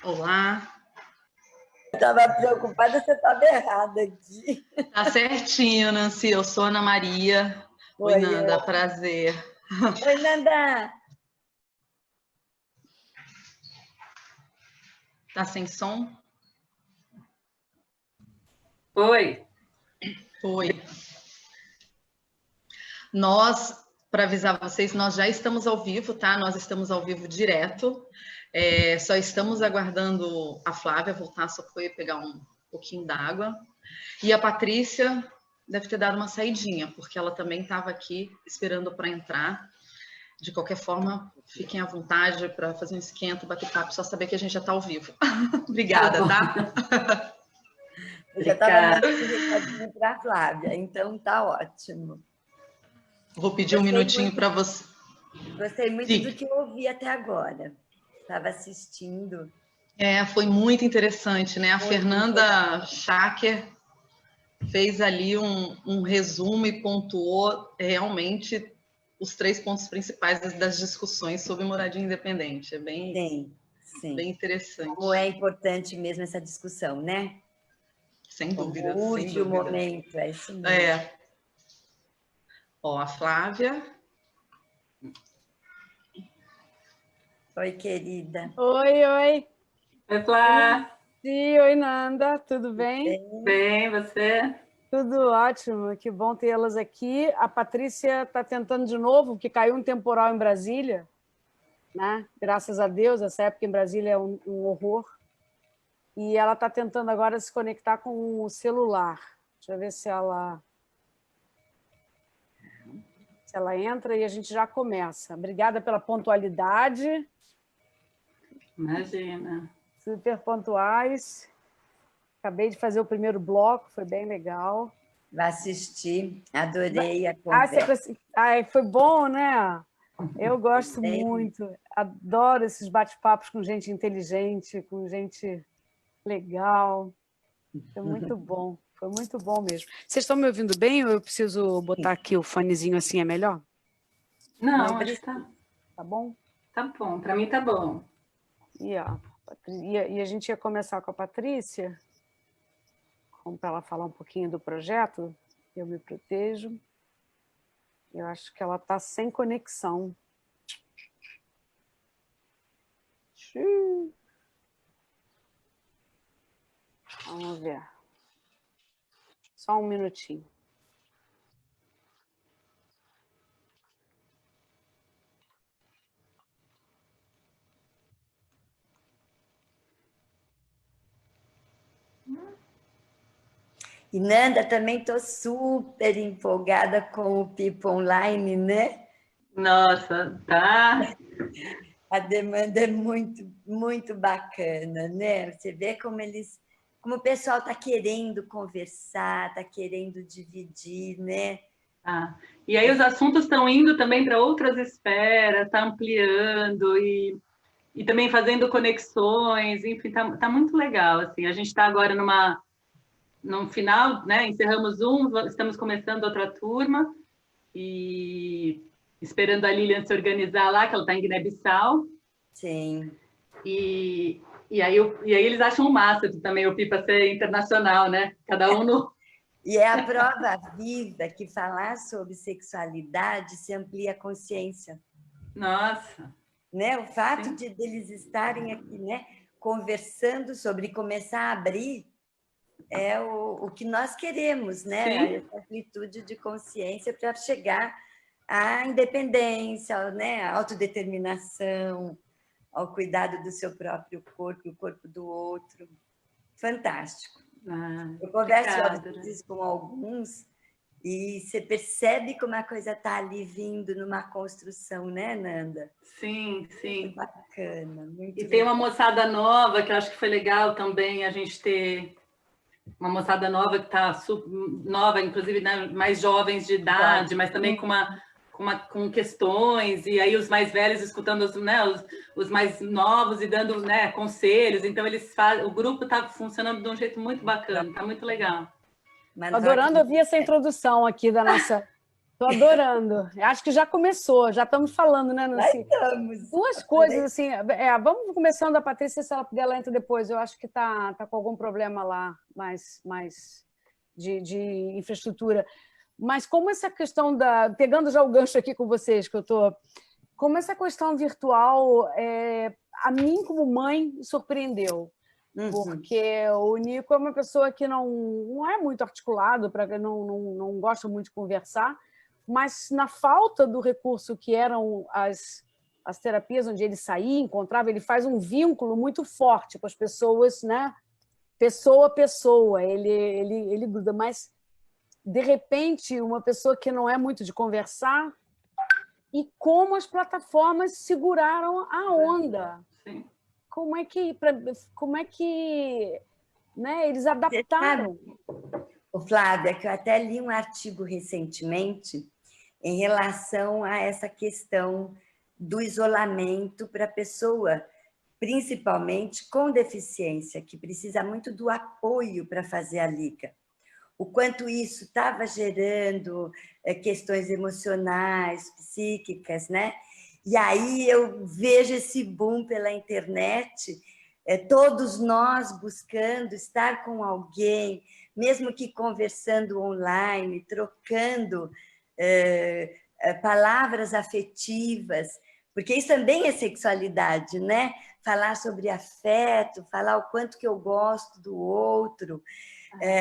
Olá. Eu estava preocupada, você estava errada aqui. Tá certinho, Nancy. Eu sou Ana Maria. Oi, Nanda, prazer. Oi, Nanda. Tá sem som? Oi. Oi. Nós, para avisar vocês, nós já estamos ao vivo, tá? Nós estamos ao vivo direto. Só estamos aguardando a Flávia voltar, só foi pegar um pouquinho d'água. E a Patrícia deve ter dado uma saidinha, porque ela também estava aqui esperando para entrar. De qualquer forma, fiquem à vontade para fazer um esquenta, bater papo, só saber que a gente já está ao vivo. Obrigada, tá? Eu já estava mandando recadinho para a Flávia, então tá ótimo. Vou pedir um minutinho para você. Gostei muito do que eu ouvi até agora. Estava assistindo. Foi muito interessante, né? A Fernanda Schacker fez ali um resumo e pontuou realmente os 3 pontos principais das discussões sobre moradia independente. É bem interessante. Como é importante mesmo essa discussão, né? Sem dúvida. Urge o momento, é isso mesmo. Ó, a Flávia. Oi, querida. Oi. Oi, Flá. Oi, Nanda. Tudo bem? Bem, você? Tudo ótimo. Que bom tê-las aqui. A Patrícia está tentando de novo, porque caiu um temporal em Brasília, né? Graças a Deus, essa época em Brasília é um horror. E ela está tentando agora se conectar com o celular. Deixa eu ver se ela entra e a gente já começa. Obrigada pela pontualidade. Imagina. Super pontuais. Acabei de fazer o primeiro bloco, foi bem legal. Vai assistir, adorei a conversa. Foi bom, né? Eu gosto muito, adoro esses bate-papos com gente inteligente, com gente legal. Foi muito bom mesmo. Vocês estão me ouvindo bem ou eu preciso botar aqui o fonezinho assim, é melhor? Não, acho que tá. Tá bom? Tá bom, para mim tá bom. E a gente ia começar com a Patrícia, para ela falar um pouquinho do projeto, Eu Me Protejo. Eu acho que ela está sem conexão. Vamos ver. Só um minutinho. E, Nanda, também estou super empolgada com o Pipo Online, né? Nossa, tá. A demanda é muito, muito bacana, né? Você vê como o pessoal está querendo conversar, está querendo dividir, né? E aí os assuntos estão indo também para outras esferas, está ampliando e também fazendo conexões, enfim, tá muito legal. Assim, a gente está agora no final, né? Encerramos estamos começando outra turma e esperando a Lilian se organizar lá, que ela está em Guiné-Bissau. Sim. E aí eles acham o máximo também o Pipa ser internacional, né? Cada um no... E é a prova viva que falar sobre sexualidade se amplia a consciência. Nossa! Né? O fato de eles estarem aqui, né, conversando sobre começar a abrir é o que nós queremos, né? Essa amplitude de consciência para chegar à independência, né? À autodeterminação, ao cuidado do seu próprio corpo e o corpo do outro. Fantástico. Eu converso com alguns e você percebe como a coisa está ali vindo numa construção, né, Nanda? Sim. Muito bacana. Muito legal. Tem uma moçada nova, que eu acho que foi legal também a gente ter uma moçada nova que está nova, inclusive, né, mais jovens de idade, mas também com com questões, e aí os mais velhos escutando os mais novos e dando, né, conselhos. Então, o grupo está funcionando de um jeito muito bacana, está muito legal. Estou adorando ouvir essa introdução aqui da nossa... Estou adorando. Acho que já começou, já estamos falando, né, Nancy? Estamos. Duas coisas, assim, vamos começando a Patrícia, se ela puder, ela entra depois. Eu acho que está com algum problema lá, mais de infraestrutura. Mas como essa questão pegando já o gancho aqui com vocês, que eu estou... Como essa questão virtual, a mim, como mãe, surpreendeu. Porque o Nico é uma pessoa que não é muito articulado, não gosta muito de conversar, mas na falta do recurso que eram as terapias onde ele saía, encontrava, ele faz um vínculo muito forte com as pessoas, né? Pessoa a pessoa, ele gruda, mas de repente uma pessoa que não é muito de conversar, e como as plataformas seguraram a onda. Sim. Como é que né, eles adaptaram? Flávia, que eu até li um artigo recentemente em relação a essa questão do isolamento para a pessoa, principalmente com deficiência, que precisa muito do apoio para fazer a liga. O quanto isso estava gerando questões emocionais, psíquicas, né? E aí eu vejo esse boom pela internet, todos nós buscando estar com alguém, mesmo que conversando online, trocando palavras afetivas, porque isso também é sexualidade, né? Falar sobre afeto, falar o quanto que eu gosto do outro,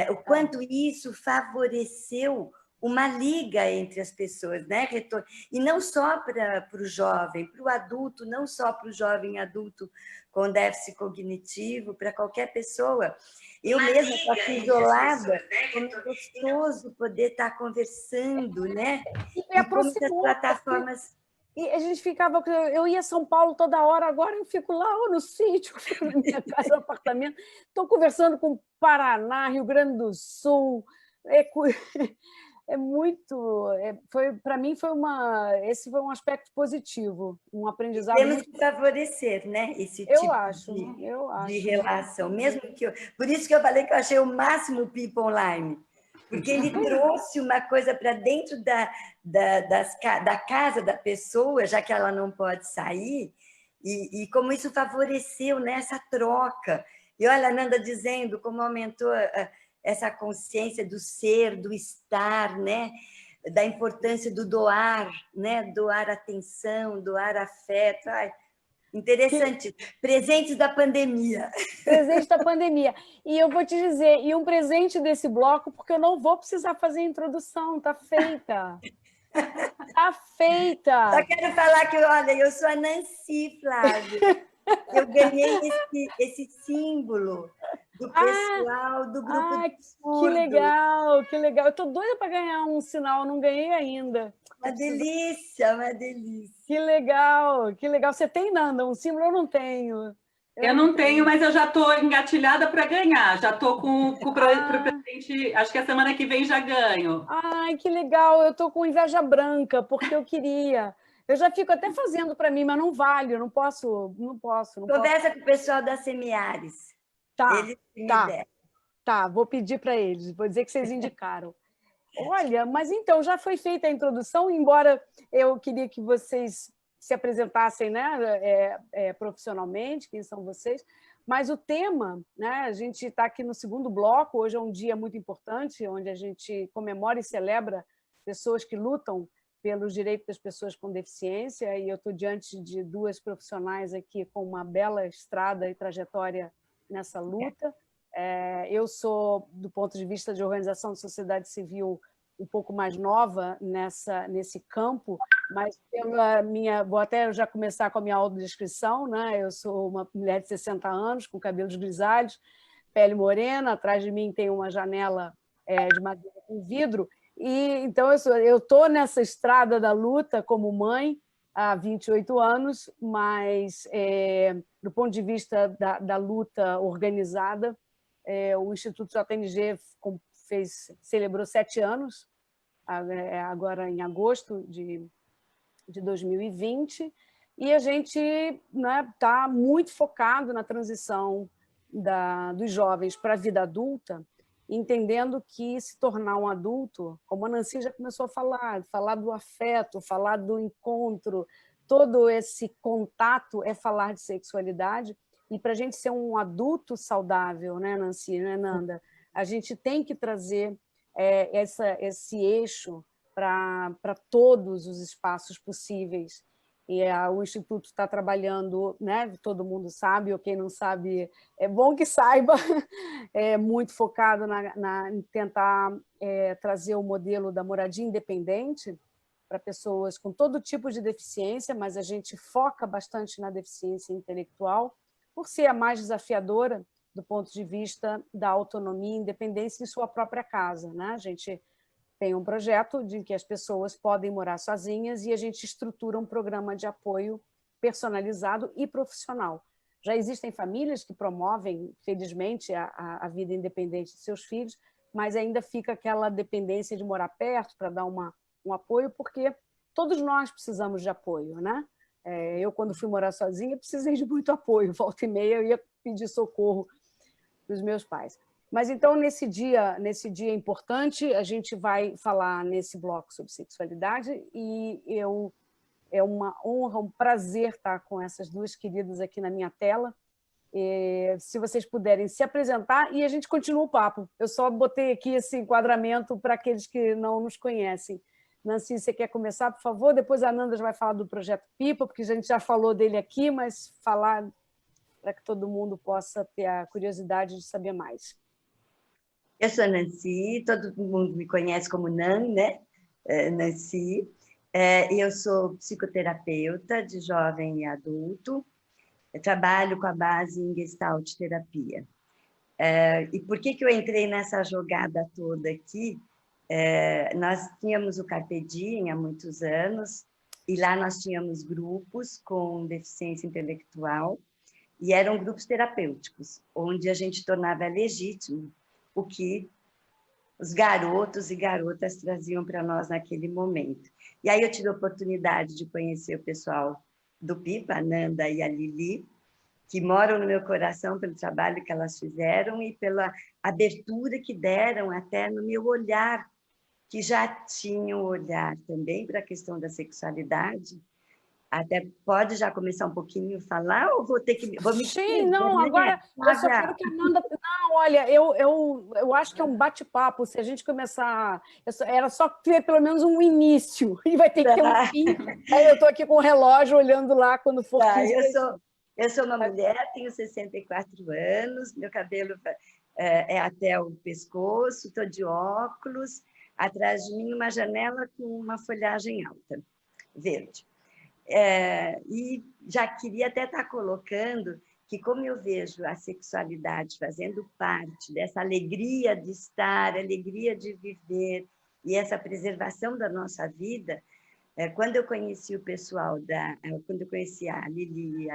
o quanto isso favoreceu uma liga entre as pessoas, né? E não só para o jovem, para o adulto, não só para o jovem adulto com déficit cognitivo, para qualquer pessoa. Eu mesma estou aqui isolada, como é gostoso poder estar conversando, né? E como essas plataformas... E a gente ficava... Eu ia a São Paulo toda hora, agora eu fico lá ou no sítio, fico na minha casa, no apartamento, estou conversando com Paraná, Rio Grande do Sul... É muito... para mim, esse foi um aspecto positivo, um aprendizado. Temos que favorecer, né? Esse tipo de relação. Mesmo que por isso que eu falei que eu achei o máximo o Pipa Online, porque ele trouxe uma coisa para dentro da casa da pessoa, já que ela não pode sair, e como isso favoreceu nessa troca. E olha, a Nanda dizendo como aumentou essa consciência do ser, do estar, né? Da importância do doar, né? Doar atenção, doar afeto. Ai, interessante. Presentes da pandemia. Presente da pandemia. E eu vou te dizer, e um presente desse bloco, porque eu não vou precisar fazer a introdução, está feita. Está feita. Só quero falar que, olha, eu sou a Nancy, Flávia. Eu ganhei esse símbolo do pessoal do grupo de surdo. Que legal, que legal. Eu estou doida para ganhar um sinal, não ganhei ainda. Uma delícia, uma delícia. Que legal, que legal. Você tem, Nanda, um símbolo? Eu não tenho. Eu não tenho, mas eu já estou engatilhada para ganhar. Já estou com o presente, acho que a semana que vem já ganho. Ai, que legal. Eu estou com inveja branca, porque eu queria... Eu já fico até fazendo para mim, mas não vale, eu não posso. Conversa com o pessoal da Semiares. Tá, vou pedir para eles, vou dizer que vocês indicaram. Olha, mas então, já foi feita a introdução, embora eu queria que vocês se apresentassem, né, profissionalmente, quem são vocês, mas o tema, né, a gente está aqui no segundo bloco, hoje é um dia muito importante, onde a gente comemora e celebra pessoas que lutam pelos direitos das pessoas com deficiência, e eu estou diante de duas profissionais aqui com uma bela estrada e trajetória nessa luta. Eu sou, do ponto de vista de organização de sociedade civil, um pouco mais nova nesse campo, mas vou até já começar com a minha autodescrição, né? Eu sou uma mulher de 60 anos, com cabelos grisalhos, pele morena, atrás de mim tem uma janela de madeira com vidro. E então eu estou nessa estrada da luta como mãe há 28 anos, mas do ponto de vista da luta organizada, o Instituto JNG celebrou 7 anos, agora em agosto de de 2020, e a gente está muito focado na transição dos jovens para a vida adulta, entendendo que se tornar um adulto, como a Nancy já começou a falar do afeto, falar do encontro, todo esse contato é falar de sexualidade, e para a gente ser um adulto saudável, né, Nancy, né, Nanda? A gente tem que trazer esse eixo para todos os espaços possíveis. E o Instituto está trabalhando, né? Todo mundo sabe, ou quem não sabe, é bom que saiba, é muito focado em tentar trazer o modelo da moradia independente para pessoas com todo tipo de deficiência, mas a gente foca bastante na deficiência intelectual, por ser a mais desafiadora do ponto de vista da autonomia e independência em sua própria casa, né? A gente tem um projeto de que as pessoas podem morar sozinhas e a gente estrutura um programa de apoio personalizado e profissional. Já existem famílias que promovem, felizmente, a vida independente de seus filhos, mas ainda fica aquela dependência de morar perto para dar um apoio, porque todos nós precisamos de apoio, né? Eu, quando fui morar sozinha, precisei de muito apoio. Volta e meia, eu ia pedir socorro dos meus pais. Mas, então, nesse dia importante, a gente vai falar nesse bloco sobre sexualidade, e é uma honra, um prazer estar com essas duas queridas aqui na minha tela. Se vocês puderem se apresentar, e a gente continua o papo. Eu só botei aqui esse enquadramento para aqueles que não nos conhecem. Nancy, você quer começar, por favor? Depois a Nanda já vai falar do Projeto Pipa, porque a gente já falou dele aqui, mas falar para que todo mundo possa ter a curiosidade de saber mais. Eu sou Nancy, todo mundo me conhece como Nan, né? Nancy. Eu sou psicoterapeuta de jovem e adulto. Eu trabalho com a base em Gestalt terapia. E por que eu entrei nessa jogada toda aqui? Nós tínhamos o Carpe Diem há muitos anos, e lá nós tínhamos grupos com deficiência intelectual, e eram grupos terapêuticos, onde a gente tornava legítimo o que os garotos e garotas traziam para nós naquele momento. E aí eu tive a oportunidade de conhecer o pessoal do Pipa, a Nanda e a Lili, que moram no meu coração pelo trabalho que elas fizeram e pela abertura que deram até no meu olhar, que já tinha um olhar também para a questão da sexualidade. Até pode já começar um pouquinho a falar, ou vou ter que... Sim, não, agora eu só quero que a Nanda... Não, olha, eu acho que é um bate-papo, se a gente começar... Era só ter pelo menos um início, e vai ter que ter um fim. Aí eu estou aqui com o relógio, olhando lá quando for 15 eu sou uma mulher, tenho 64 anos, meu cabelo é até o pescoço, estou de óculos, atrás de mim uma janela com uma folhagem alta, verde. E já queria até estar colocando que, como eu vejo a sexualidade fazendo parte dessa alegria de estar, alegria de viver, e essa preservação da nossa vida, quando eu conheci o pessoal, quando eu conheci a Lili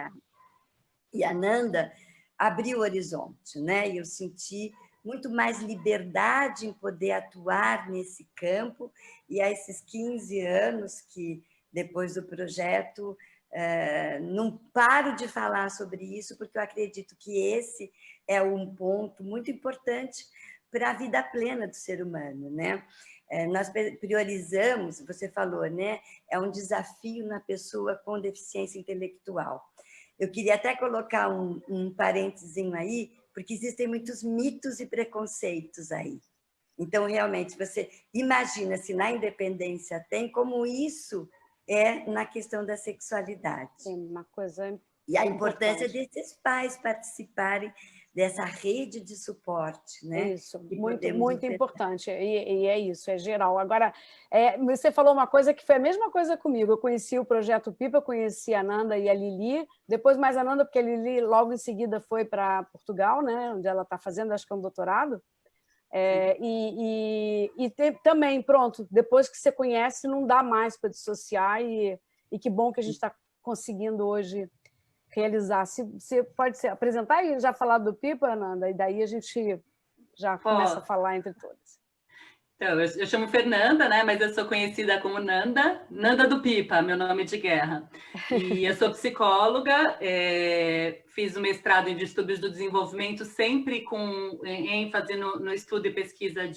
e a Nanda, abriu o horizonte, né? E eu senti muito mais liberdade em poder atuar nesse campo, e há esses 15 anos que, depois do projeto, não paro de falar sobre isso, porque eu acredito que esse é um ponto muito importante para a vida plena do ser humano, né? Nós priorizamos, você falou, né? É um desafio na pessoa com deficiência intelectual. Eu queria até colocar um parentezinho aí, porque existem muitos mitos e preconceitos aí. Então, realmente, você imagina se na independência tem, como isso na questão da sexualidade. Tem uma coisa e a importância desses pais participarem dessa rede de suporte, né? Isso, muito importante, e é isso, é geral. Agora, você falou uma coisa que foi a mesma coisa comigo, eu conheci o Projeto Pipa, eu conheci a Nanda e a Lili, depois mais a Nanda, porque a Lili logo em seguida foi para Portugal, né, onde ela está fazendo, acho que é um doutorado, também, pronto, depois que você conhece, não dá mais para dissociar, e que bom que a gente está conseguindo hoje realizar. Você pode se apresentar e já falar do Pipa, Nanda, e daí a gente já começa a falar entre todas. Então, eu chamo Fernanda, né? Mas eu sou conhecida como Nanda, Nanda do Pipa, meu nome de guerra. E eu sou psicóloga, fiz o mestrado em distúrbios do desenvolvimento, sempre com ênfase no estudo e pesquisa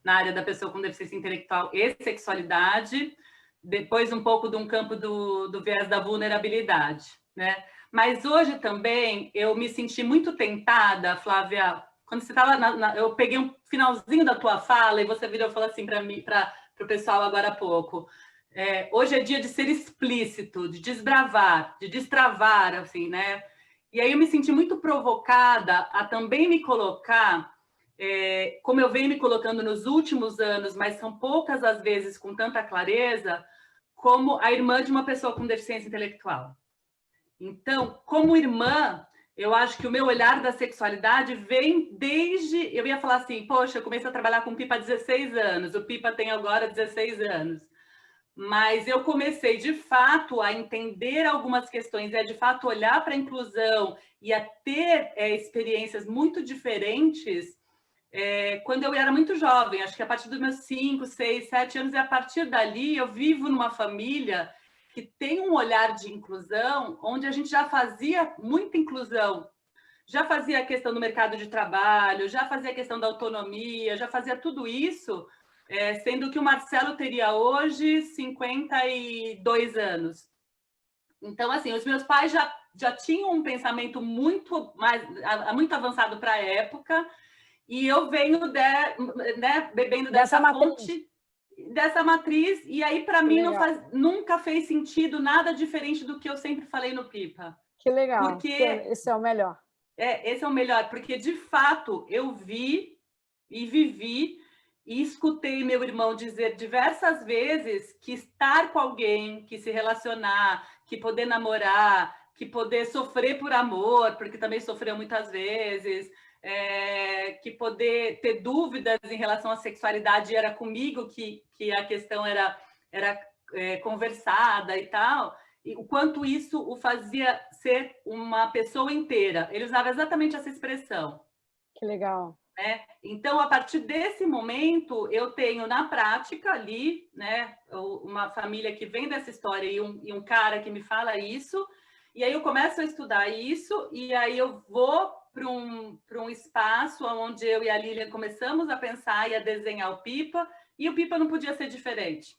na área da pessoa com deficiência intelectual e sexualidade, depois um pouco de um campo do viés da vulnerabilidade, né? Mas hoje também eu me senti muito tentada, Flávia, quando você estava, eu peguei um finalzinho da tua fala e você virou e falou assim para mim, para o pessoal agora há pouco. Hoje é dia de ser explícito, de desbravar, de destravar, assim, né? E aí eu me senti muito provocada a também me colocar, como eu venho me colocando nos últimos anos, mas são poucas as vezes com tanta clareza, como a irmã de uma pessoa com deficiência intelectual. Então, como irmã, eu acho que o meu olhar da sexualidade vem desde... Eu ia falar assim, poxa, eu comecei a trabalhar com o Pipa há 16 anos, o Pipa tem agora 16 anos. Mas eu comecei, de fato, a entender algumas questões, de fato, olhar para a inclusão e a ter experiências muito diferentes quando eu era muito jovem. Acho que a partir dos meus 5, 6, 7 anos, e a partir dali eu vivo numa família que tem um olhar de inclusão, onde a gente já fazia muita inclusão, já fazia a questão do mercado de trabalho, já fazia a questão da autonomia, já fazia tudo isso, sendo que o Marcelo teria hoje 52 anos. Então, assim, os meus pais já tinham um pensamento muito avançado para a época, e eu venho bebendo dessa fonte, dessa matriz, e aí para mim nunca fez sentido nada diferente do que eu sempre falei no Pipa. Que legal, porque esse é o melhor. Esse é o melhor, porque de fato eu vi e vivi e escutei meu irmão dizer diversas vezes que estar com alguém, que se relacionar, que poder namorar, que poder sofrer por amor, porque também sofreu muitas vezes, que poder ter dúvidas em relação à sexualidade, era comigo que a questão era conversada e tal, e o quanto isso o fazia ser uma pessoa inteira. Ele usava exatamente essa expressão. Que legal. Então, a partir desse momento, eu tenho na prática ali, né, uma família que vem dessa história e um cara que me fala isso, e aí eu começo a estudar isso, e aí eu vou para um espaço onde eu e a Lilian começamos a pensar e a desenhar o Pipa, e o Pipa não podia ser diferente.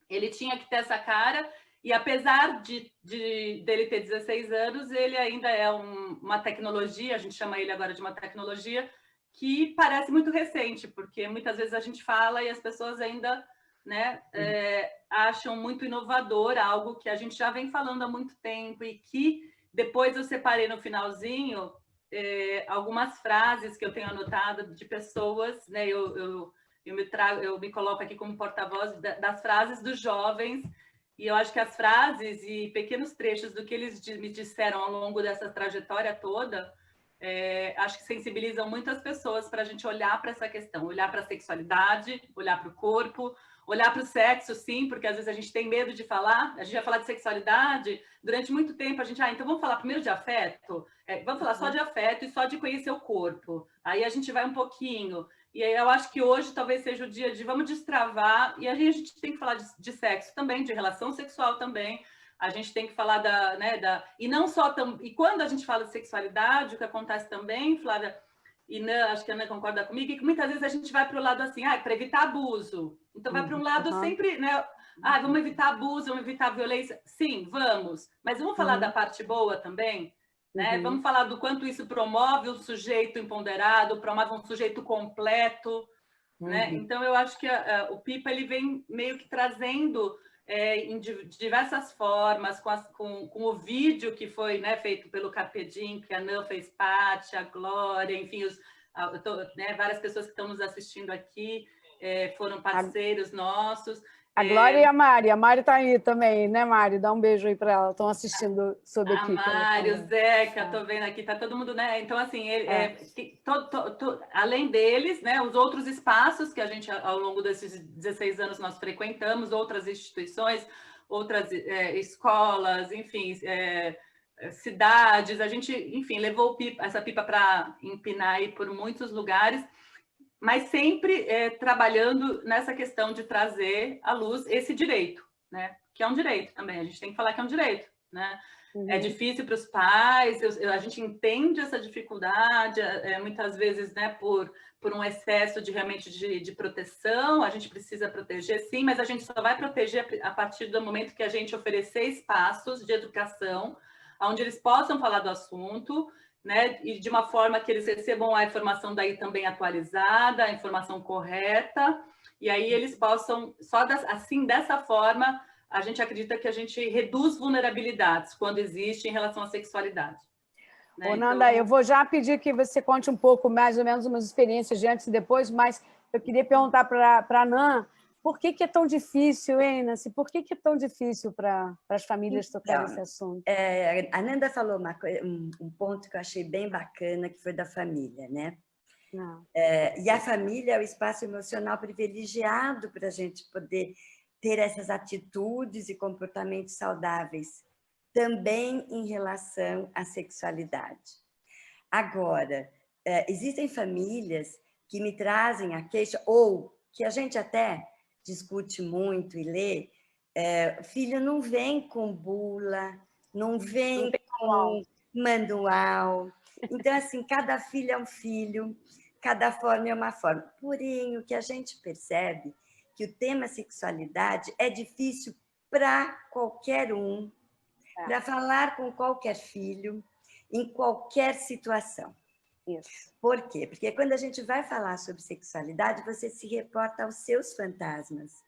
Ele tinha que ter essa cara, e apesar dele ter 16 anos, ele ainda é uma tecnologia, a gente chama ele agora de uma tecnologia, que parece muito recente, porque muitas vezes a gente fala e as pessoas ainda, né, acham muito inovador algo que a gente já vem falando há muito tempo, e que depois eu separei no finalzinho algumas frases que eu tenho anotado de pessoas, né, eu me coloco aqui como porta-voz das frases dos jovens, e eu acho que as frases e pequenos trechos do que eles me disseram ao longo dessa trajetória toda, acho que sensibilizam muitas pessoas para a gente olhar para essa questão, olhar para a sexualidade, olhar para o corpo, olhar para o sexo, sim, porque às vezes a gente tem medo de falar, a gente vai falar de sexualidade, durante muito tempo a gente, então vamos falar primeiro de afeto, vamos falar só de afeto e só de conhecer o corpo, aí a gente vai um pouquinho, e aí eu acho que hoje talvez seja o dia de vamos destravar, e aí a gente tem que falar de sexo também, de relação sexual também, a gente tem que falar e não só e quando a gente fala de sexualidade, o que acontece também, Flávia, e acho que a Ana concorda comigo, que muitas vezes a gente vai para o lado assim, para evitar abuso. Então vai para um lado sempre, né? Vamos evitar abuso, vamos evitar violência. Sim, vamos. Mas vamos falar da parte boa também, né? Vamos falar do quanto isso promove um sujeito empoderado, promove um sujeito completo, né? Então eu acho que o Pipa ele vem meio que trazendo de diversas formas, com o vídeo que foi, né, feito pelo Carpedim, que a Nan fez parte, a Glória, enfim, várias pessoas que estão nos assistindo aqui foram parceiros nossos. A Glória e a Mari está aí também, né, Mari? Dá um beijo aí para ela, estão assistindo sobre aqui. A Mari, o Zeca, estou vendo aqui, está todo mundo, né? Então, assim, além deles, né, os outros espaços que a gente, ao longo desses 16 anos, nós frequentamos, outras instituições, outras escolas, enfim, cidades, a gente, enfim, levou essa pipa para empinar aí por muitos lugares. mas sempre trabalhando nessa questão de trazer à luz esse direito, né? Que é um direito também, a gente tem que falar que é um direito, né? É difícil para os pais, a gente entende essa dificuldade, muitas vezes, né, por um excesso de realmente de proteção, a gente precisa proteger, sim, mas a gente só vai proteger a partir do momento que a gente oferecer espaços de educação, onde eles possam falar do assunto, né, e de uma forma que eles recebam a informação daí também atualizada, a informação correta, e aí eles possam, assim, dessa forma, a gente acredita que a gente reduz vulnerabilidades quando existe em relação à sexualidade. Né? Ô, Nanda, então... eu vou já pedir que você conte um pouco, mais ou menos, umas experiências de antes e depois, mas eu queria perguntar para a Nan, por que é tão difícil, hein, Nancy? Por que é tão difícil para as famílias tocarem esse assunto? A Nanda falou um ponto que eu achei bem bacana, que foi da família, né? E a família é o espaço emocional privilegiado para a gente poder ter essas atitudes e comportamentos saudáveis, também em relação à sexualidade. Agora, existem famílias que me trazem a queixa, ou que a gente até discute muito e lê, filho não vem com bula, não vem com manual. Então, assim, cada filho é um filho, cada forma é uma forma. Porém, o que a gente percebe que o tema sexualidade é difícil para qualquer um, para falar com qualquer filho, em qualquer situação. Isso. Por quê? Porque quando a gente vai falar sobre sexualidade, você se reporta aos seus fantasmas,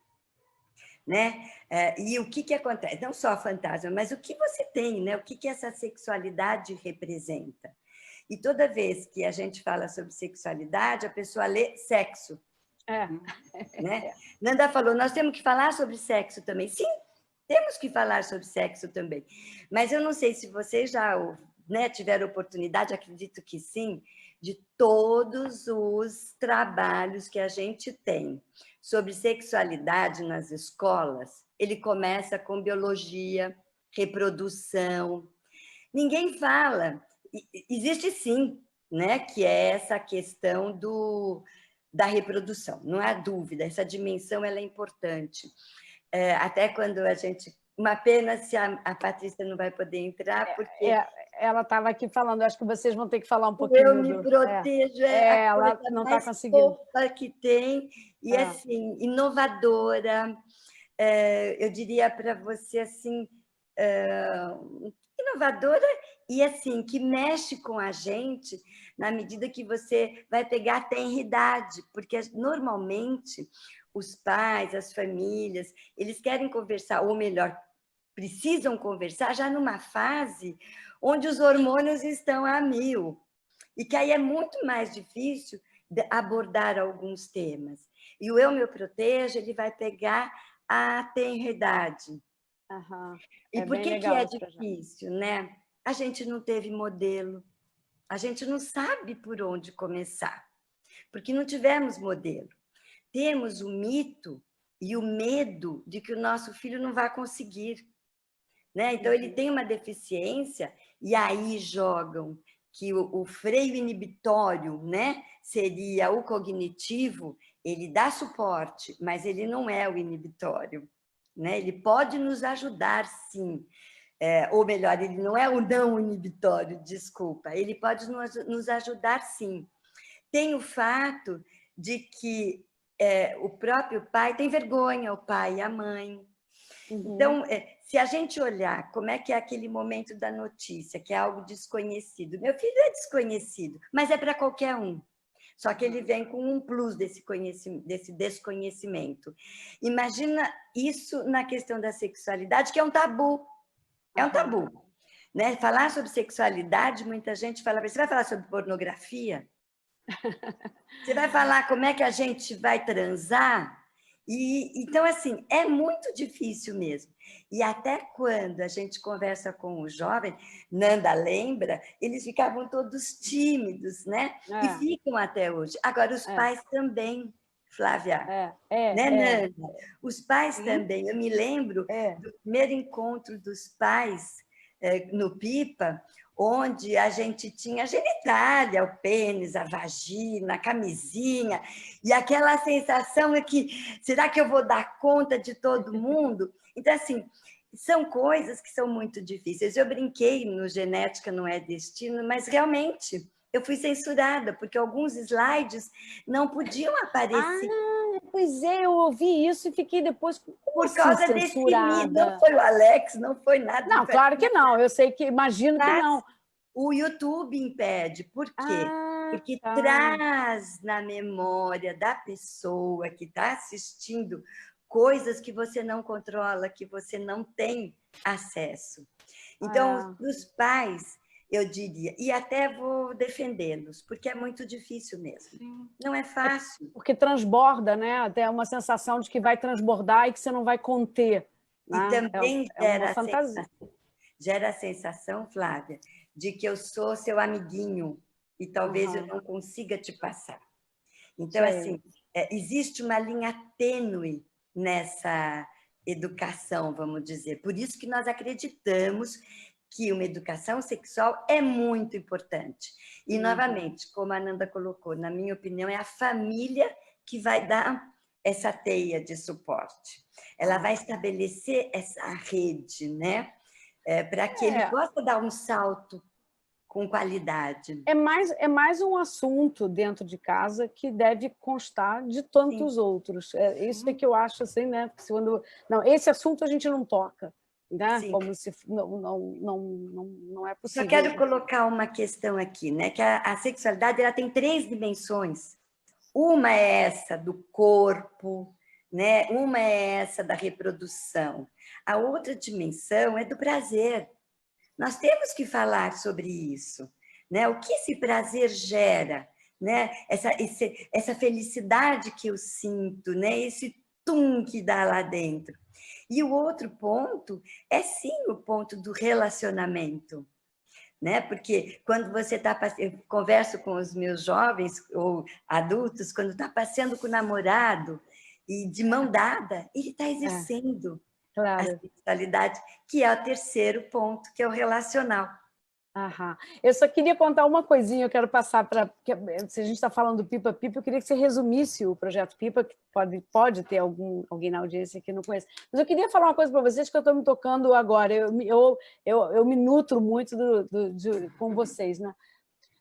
né? E o que acontece? Não só fantasma, mas o que você tem, né? O que essa sexualidade representa? E toda vez que a gente fala sobre sexualidade, a pessoa lê sexo. Né? Nanda falou, nós temos que falar sobre sexo também. Sim, temos que falar sobre sexo também. Mas eu não sei se vocês já tiveram oportunidade, acredito que sim, de todos os trabalhos que a gente tem sobre sexualidade nas escolas. Ele começa com biologia, reprodução. Ninguém fala. Existe sim, né? Que é essa questão da reprodução, não há dúvida, essa dimensão ela é importante. Até quando a gente... Uma pena se a Patrícia não vai poder entrar, porque... Ela estava aqui falando, acho que vocês vão ter que falar um pouquinho. Eu me protejo, a ela coisa não mais está conseguindo. fofa que tem, e assim, inovadora. Eu diria para você, assim, inovadora e assim, que mexe com a gente na medida que você vai pegar a tenridade, porque normalmente os pais, as famílias, eles querem conversar, ou melhor, precisam conversar já numa fase onde os hormônios estão a 1000, e que aí é muito mais difícil abordar alguns temas. E o Eu Me Protejo, ele vai pegar a tenridade. E por que é difícil, né? A gente não teve modelo, a gente não sabe por onde começar, porque não tivemos modelo. Temos o mito e o medo de que o nosso filho não vai conseguir, né? Então, ele tem uma deficiência e aí jogam que o freio inibitório, né, seria o cognitivo, ele dá suporte, mas ele não é o inibitório, né? Ele pode nos ajudar, sim. Ou melhor, ele não é o não inibitório, desculpa, ele pode nos ajudar, sim. Tem o fato de que o próprio pai tem vergonha, o pai e a mãe. Então, se a gente olhar como é que é aquele momento da notícia, que é algo desconhecido, meu filho é desconhecido, mas é para qualquer um. Só que ele vem com um plus desse desconhecimento. Imagina isso na questão da sexualidade, que é um tabu. É um tabu, né? Falar sobre sexualidade, muita gente fala, você vai falar sobre pornografia? Você vai falar como é que a gente vai transar? Então, assim, é muito difícil mesmo. E até quando a gente conversa com os jovens, Nanda lembra, eles ficavam todos tímidos, né? E ficam até hoje. Agora, os pais também, Flávia, né, Nanda? Os pais também. Eu me lembro do primeiro encontro dos pais no Pipa, onde a gente tinha a genitália, o pênis, a vagina, a camisinha, e aquela sensação é que, será que eu vou dar conta de todo mundo? Então, assim, são coisas que são muito difíceis. Eu brinquei no Genética Não é Destino, mas realmente eu fui censurada, porque alguns slides não podiam aparecer. Pois é, eu ouvi isso e fiquei depois Por assim, causa desse censurada? não foi o Alex, não foi nada. Não, claro que não, eu sei que, imagino que não. O YouTube impede. Por quê? Porque tá. traz na memória da pessoa que está assistindo coisas que você não controla, que você não tem acesso. Então, os pais, eu diria, e até vou defendê-los, porque é muito difícil mesmo. Sim. Não é fácil. Porque transborda, né? Até uma sensação de que vai transbordar e que você não vai conter. Né? E também gera a sensação, Flávia, de que eu sou seu amiguinho e talvez eu não consiga te passar. Então, assim, existe uma linha tênue nessa educação, vamos dizer. Por isso que nós acreditamos que uma educação sexual é muito importante. E, novamente, como a Ananda colocou, na minha opinião, é a família que vai dar essa teia de suporte. Ela vai estabelecer essa rede, né? Para que ele possa dar um salto com qualidade. É mais um assunto dentro de casa que deve constar de tantos outros. Isso é que eu acho assim, né? Não, esse assunto a gente não toca, né? Sim. Como se não é possível. Só quero colocar uma questão aqui, né? Que a sexualidade ela tem 3 dimensões. Uma é essa do corpo, né? Uma é essa da reprodução. A outra dimensão é do prazer. Nós temos que falar sobre isso, né? O que esse prazer gera, né? Essa felicidade que eu sinto, né? Esse tum que dá lá dentro. E o outro ponto é sim o ponto do relacionamento, né? Porque quando você está eu converso com os meus jovens ou adultos, quando está passeando com o namorado e de mão dada, ele está exercendo a sexualidade, que é o terceiro ponto, que é o relacional. Eu só queria contar uma coisinha, eu quero passar para... Se a gente está falando do Pipa Pipa, eu queria que você resumisse o projeto Pipa, que pode ter alguém na audiência que não conhece. Mas eu queria falar uma coisa para vocês que eu estou me tocando agora. Eu me nutro muito com vocês, né?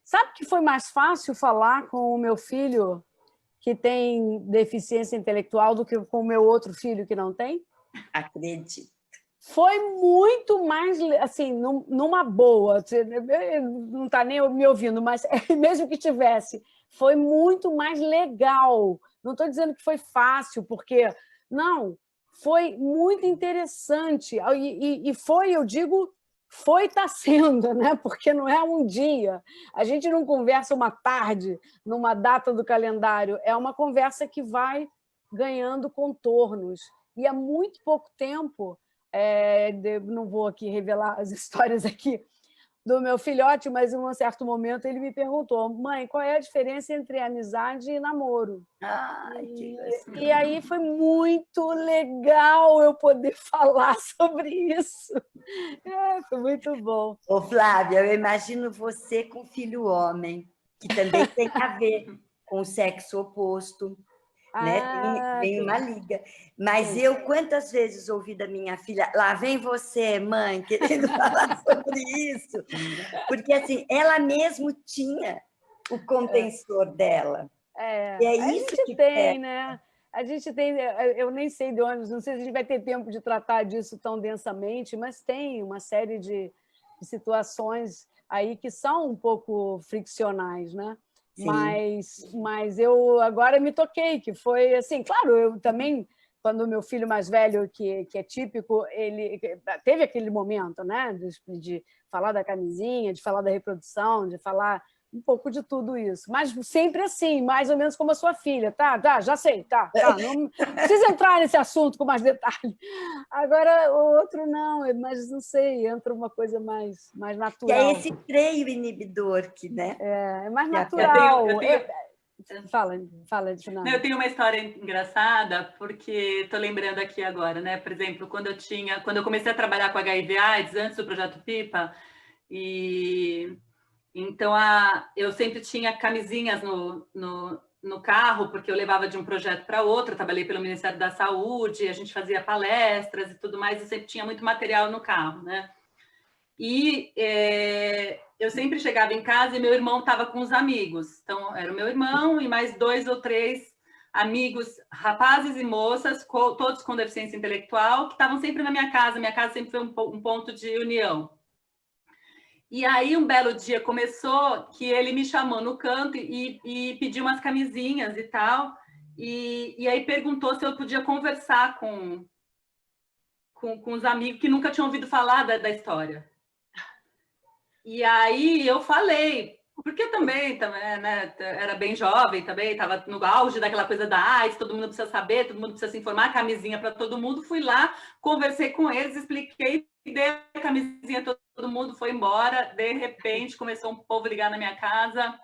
Sabe que foi mais fácil falar com o meu filho que tem deficiência intelectual do que com o meu outro filho que não tem? Acredito. Foi muito mais, assim, numa boa, não está nem me ouvindo, mas mesmo que tivesse, foi muito mais legal. Não estou dizendo que foi fácil, porque, não, foi muito interessante. E foi, eu digo, está sendo, né? Porque não é um dia. A gente não conversa uma tarde, numa data do calendário, é uma conversa que vai ganhando contornos. E há muito pouco tempo, não vou aqui revelar as histórias aqui do meu filhote, mas em um certo momento ele me perguntou: mãe, qual é a diferença entre amizade e namoro? E aí foi muito legal eu poder falar sobre isso. Foi muito bom. Ô, Flávia, eu imagino você com filho homem, que também tem a ver com o sexo oposto. Né? Tem uma liga. Mas eu, quantas vezes ouvi da minha filha, lá vem você, mãe, querendo falar sobre isso, porque assim, ela mesmo tinha o contensor dela. E é isso que tem, né? A gente tem, eu nem sei de onde, não sei se a gente vai ter tempo de tratar disso tão densamente, mas tem uma série de situações aí que são um pouco friccionais, né? Mas eu agora me toquei, que foi assim, claro, eu também, quando o meu filho mais velho, que é típico, ele teve aquele momento, né, de falar da camisinha, de falar da reprodução, de falar um pouco de tudo isso, mas sempre assim, mais ou menos como a sua filha, tá, já sei, tá, não precisa entrar nesse assunto com mais detalhe. Agora, o outro não, mas não sei, entra uma coisa mais natural. Que é esse freio inibidor, que, né? É mais natural. Fala, Fernanda. Eu tenho uma história engraçada, porque estou lembrando aqui agora, né? Por exemplo, quando eu comecei a trabalhar com HIV/AIDS, antes do Projeto Pipa, E então eu sempre tinha camisinhas no carro, porque eu levava de um projeto para outro, eu trabalhei pelo Ministério da Saúde, a gente fazia palestras e tudo mais, e sempre tinha muito material no carro, né? E eu sempre chegava em casa e meu irmão estava com os amigos. Então, era o meu irmão e mais 2 ou 3 amigos, rapazes e moças, todos com deficiência intelectual, que estavam sempre na minha casa. Minha casa sempre foi um ponto de união. E aí, um belo dia começou que ele me chamou no canto e pediu umas camisinhas e tal. E aí perguntou se eu podia conversar com os amigos que nunca tinham ouvido falar da história. E aí eu falei, porque eu também né, era bem jovem, também estava no auge daquela coisa da AIDS, todo mundo precisa saber, todo mundo precisa se informar, camisinha para todo mundo. Fui lá, conversei com eles, expliquei, dei a camisinha, todo mundo foi embora. De repente, começou um povo ligar na minha casa.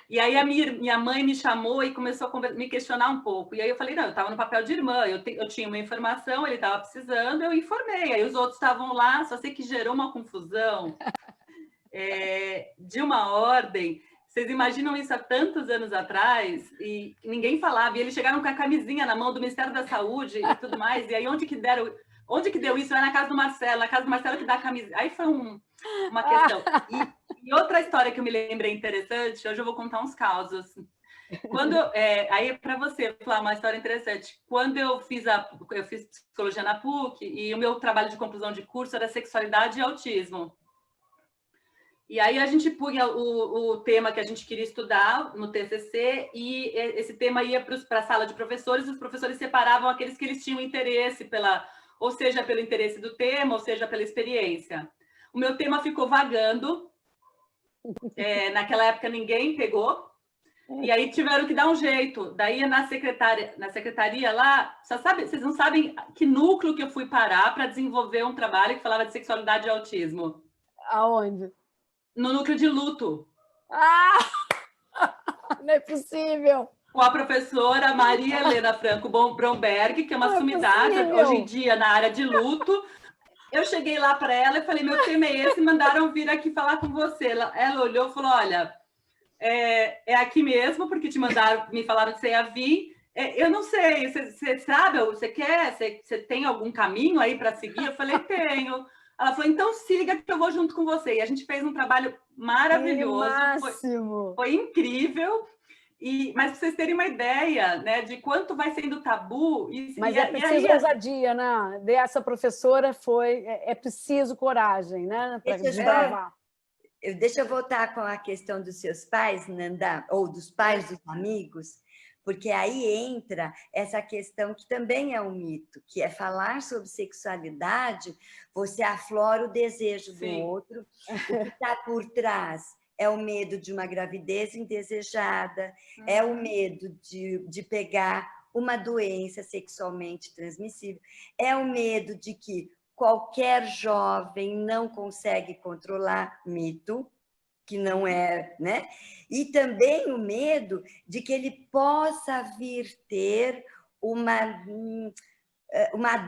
E aí a minha mãe me chamou e começou a me questionar um pouco. E aí eu falei, não, eu estava no papel de irmã, eu tinha uma informação, ele estava precisando, eu informei. Aí os outros estavam lá, só sei que gerou uma confusão. De uma ordem, vocês imaginam isso há tantos anos atrás e ninguém falava, e eles chegaram com a camisinha na mão do Ministério da Saúde e tudo mais, e aí onde que deu isso? É na casa do Marcelo que dá a camisinha. Aí foi uma questão. E outra história que eu me lembrei interessante, hoje eu vou contar uns causos. Aí para você falar uma história interessante, quando eu fiz psicologia na PUC e o meu trabalho de conclusão de curso era sexualidade e autismo. E aí a gente punha o tema que a gente queria estudar no TCC e esse tema ia para a sala de professores, e os professores separavam aqueles que eles tinham interesse, ou seja, pelo interesse do tema, ou seja, pela experiência. O meu tema ficou vagando, naquela época ninguém pegou, e aí tiveram que dar um jeito. Daí na secretaria lá, vocês não sabem que núcleo que eu fui parar para desenvolver um trabalho que falava de sexualidade e autismo. Aonde? No núcleo de luto. Não é possível! Com a professora Maria Helena Franco Bromberg, que é uma sumidade hoje em dia na área de luto. Eu cheguei lá para ela e falei, meu tema é esse, mandaram vir aqui falar com você. Ela olhou e falou, olha, é aqui mesmo, porque me falaram que você ia vir. Eu não sei, você sabe, você quer, você tem algum caminho aí para seguir? Eu falei, tenho. Ela falou, então siga que eu vou junto com você. E a gente fez um trabalho maravilhoso. Foi incrível. Mas para vocês terem uma ideia, né, de quanto vai sendo tabu... Mas é preciso ousadia, né? Dessa professora é preciso coragem, né? Para desbravar. Deixa eu voltar com a questão dos seus pais, Nanda, ou dos pais dos amigos, porque aí entra essa questão que também é um mito, que é falar sobre sexualidade, você aflora o desejo do outro, o que está por trás é o medo de uma gravidez indesejada, é o medo de pegar uma doença sexualmente transmissível, é o medo de que qualquer jovem não consegue controlar, mito, que não é, né? E também o medo de que ele possa vir ter uma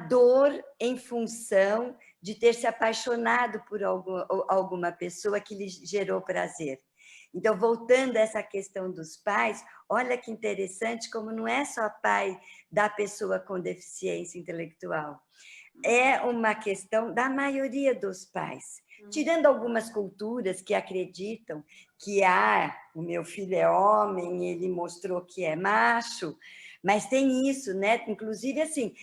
dor em função de ter se apaixonado por alguma pessoa que lhe gerou prazer. Então, voltando a essa questão dos pais, olha que interessante como não é só pai da pessoa com deficiência intelectual, é uma questão da maioria dos pais. Tirando algumas culturas que acreditam que o meu filho é homem, ele mostrou que é macho, mas tem isso, né? Inclusive assim,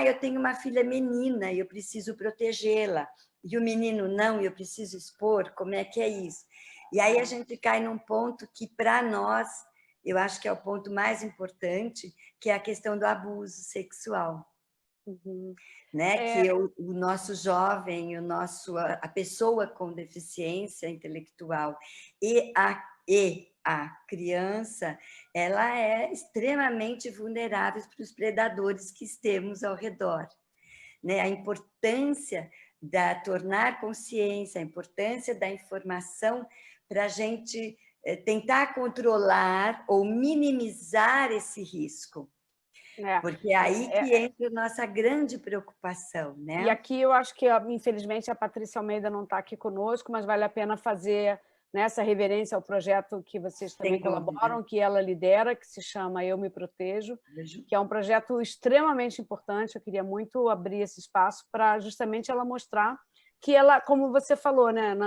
eu tenho uma filha menina e eu preciso protegê-la, e o menino não, e eu preciso expor, como é que é isso? E aí a gente cai num ponto que, para nós, eu acho que é o ponto mais importante, que é a questão do abuso sexual. Né? Que o nosso jovem, a pessoa com deficiência intelectual e a criança, ela é extremamente vulnerável para os predadores que temos ao redor. Né? A importância da tornar consciência, a importância da informação para a gente tentar controlar ou minimizar esse risco. Porque é aí que entra a nossa grande preocupação, né? E aqui eu acho que, infelizmente, a Patrícia Almeida não está aqui conosco, mas vale a pena fazer essa reverência ao projeto que vocês também colaboram, que ela lidera, que se chama Eu Me Protejo, que é um projeto extremamente importante. Eu queria muito abrir esse espaço para justamente ela mostrar que ela, como você falou, né,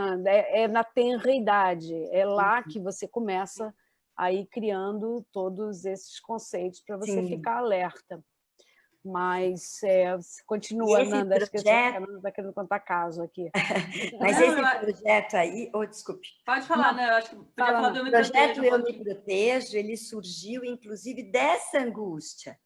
é na tenra idade, é lá que você começa aí criando todos esses conceitos para você ficar alerta. Mas continua, Nanda, acho que você está querendo contar caso aqui. Mas esse projeto aí... desculpe. Pode falar, né? Eu acho que podia falar do Eu Me Projeto Protejo. Eu Me Protejo, ele surgiu, inclusive, dessa angústia,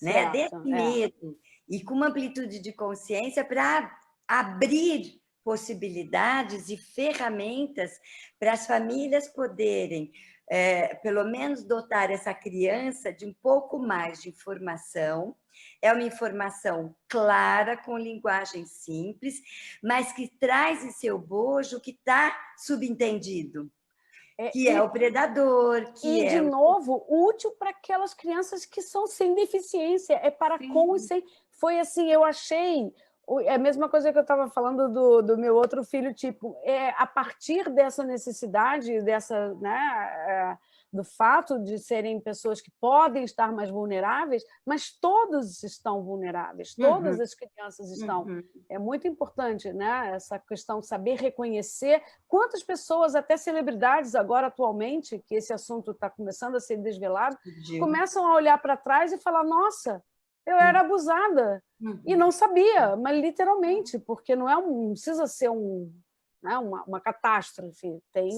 né? Desse medo, e com uma amplitude de consciência para abrir possibilidades e ferramentas para as famílias poderem, pelo menos, dotar essa criança de um pouco mais de informação. É uma informação clara, com linguagem simples, mas que traz em seu bojo o que está subentendido, que é o predador. De novo, útil para aquelas crianças que são sem deficiência, para com e sem. Foi assim, eu achei... É a mesma coisa que eu estava falando do meu outro filho, tipo, a partir dessa necessidade, do fato de serem pessoas que podem estar mais vulneráveis, mas todos estão vulneráveis, todas as crianças estão. É muito importante, né, essa questão de saber reconhecer quantas pessoas, até celebridades agora atualmente, que esse assunto está começando a ser desvelado, começam a olhar para trás e falar, nossa, eu era abusada e não sabia, mas literalmente, porque não precisa ser uma catástrofe, tem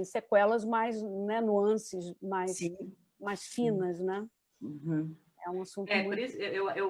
sequelas mais, né, nuances mais finas, né? É um assunto muito... Por isso,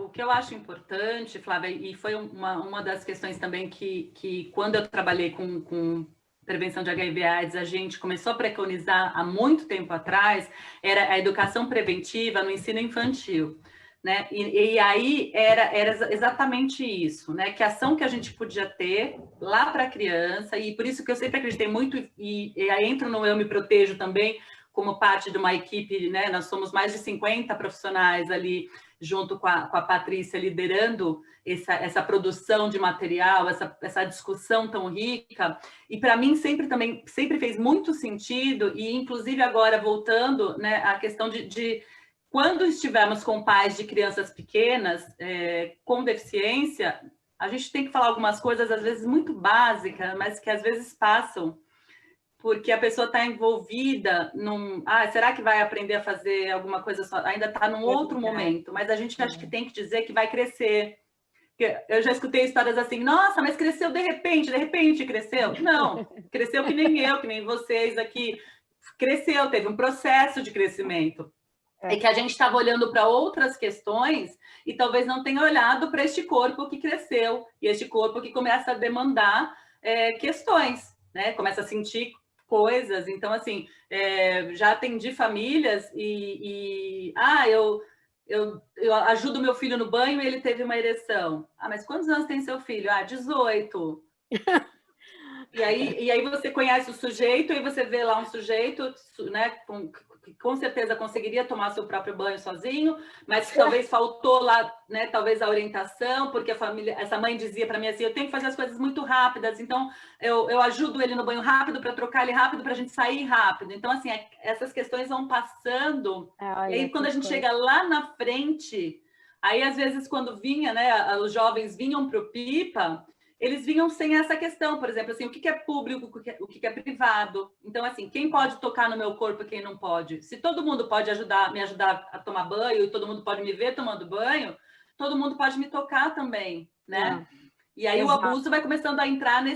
o que eu acho importante, Flávia, e foi uma das questões também que quando eu trabalhei com prevenção de HIV/AIDS, a gente começou a preconizar há muito tempo atrás, era a educação preventiva no ensino infantil. Né? E aí era exatamente isso, né? Que ação que a gente podia ter lá para a criança, e por isso que eu sempre acreditei muito, e aí entro no Eu Me Protejo também, como parte de uma equipe, né? Nós somos mais de 50 profissionais ali, junto com a Patrícia, liderando essa produção de material, essa discussão tão rica, e para mim sempre fez muito sentido, e inclusive agora voltando, né, a questão de quando estivermos com pais de crianças pequenas com deficiência, a gente tem que falar algumas coisas, às vezes, muito básicas, mas que às vezes passam, porque a pessoa está envolvida num... será que vai aprender a fazer alguma coisa só? Ainda está num outro momento, mas a gente acha que tem que dizer que vai crescer. Eu já escutei histórias assim, nossa, mas cresceu de repente cresceu. Não, cresceu que nem eu, que nem vocês aqui. Cresceu, teve um processo de crescimento. É que a gente estava olhando para outras questões e talvez não tenha olhado para este corpo que cresceu e este corpo que começa a demandar questões, né? Começa a sentir coisas. Então, assim, já atendi famílias eu ajudo meu filho no banho e ele teve uma ereção. Mas quantos anos tem seu filho? 18. E aí você conhece o sujeito e você vê lá um sujeito, né, que com certeza conseguiria tomar seu próprio banho sozinho, mas talvez faltou lá, né, talvez a orientação, porque essa mãe dizia para mim assim, eu tenho que fazer as coisas muito rápidas, então eu ajudo ele no banho rápido para trocar ele rápido para a gente sair rápido. Então, assim, essas questões vão passando, e aí quando a gente chega lá na frente, aí às vezes quando vinha, né, os jovens vinham para o PIPA, eles vinham sem essa questão, por exemplo, assim, o que é público, o que é privado. Então, assim, quem pode tocar no meu corpo e quem não pode? Se todo mundo pode me ajudar a tomar banho e todo mundo pode me ver tomando banho, todo mundo pode me tocar também, né? E aí o abuso vai começando a entrar né,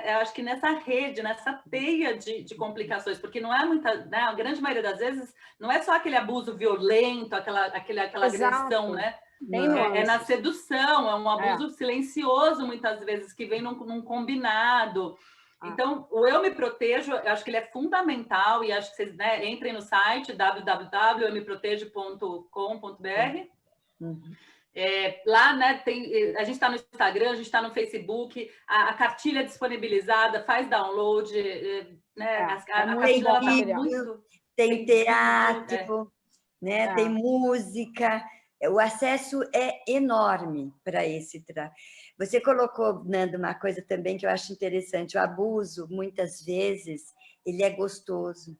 eu acho que nessa rede, nessa teia de complicações, porque não é né, a grande maioria das vezes, não é só aquele abuso violento, aquela agressão, né? É na sedução, é um abuso silencioso, muitas vezes, que vem num combinado. Então, o Eu Me Protejo, eu acho que ele é fundamental, e acho que vocês, né, entrem no site www.eumeprotejo.com.br. Lá, né, a gente está no Instagram, a gente está no Facebook, a cartilha disponibilizada, faz download, né, a cartilha está muito... Tem teatro... né? Tem música, o acesso é enorme para esse trabalho. Você colocou, Nando, uma coisa também que eu acho interessante, o abuso, muitas vezes, ele é gostoso.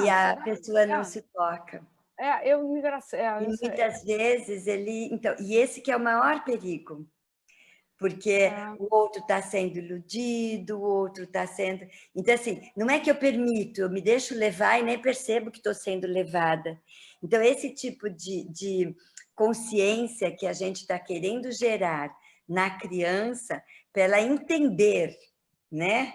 E a pessoa não se toca. E muitas vezes ele... Então, e esse que é o maior perigo, porque o outro está sendo iludido, o outro está sendo... Então, assim, não é que eu permito, eu me deixo levar e nem percebo que estou sendo levada. Então, esse tipo de consciência que a gente está querendo gerar na criança, para ela entender, né,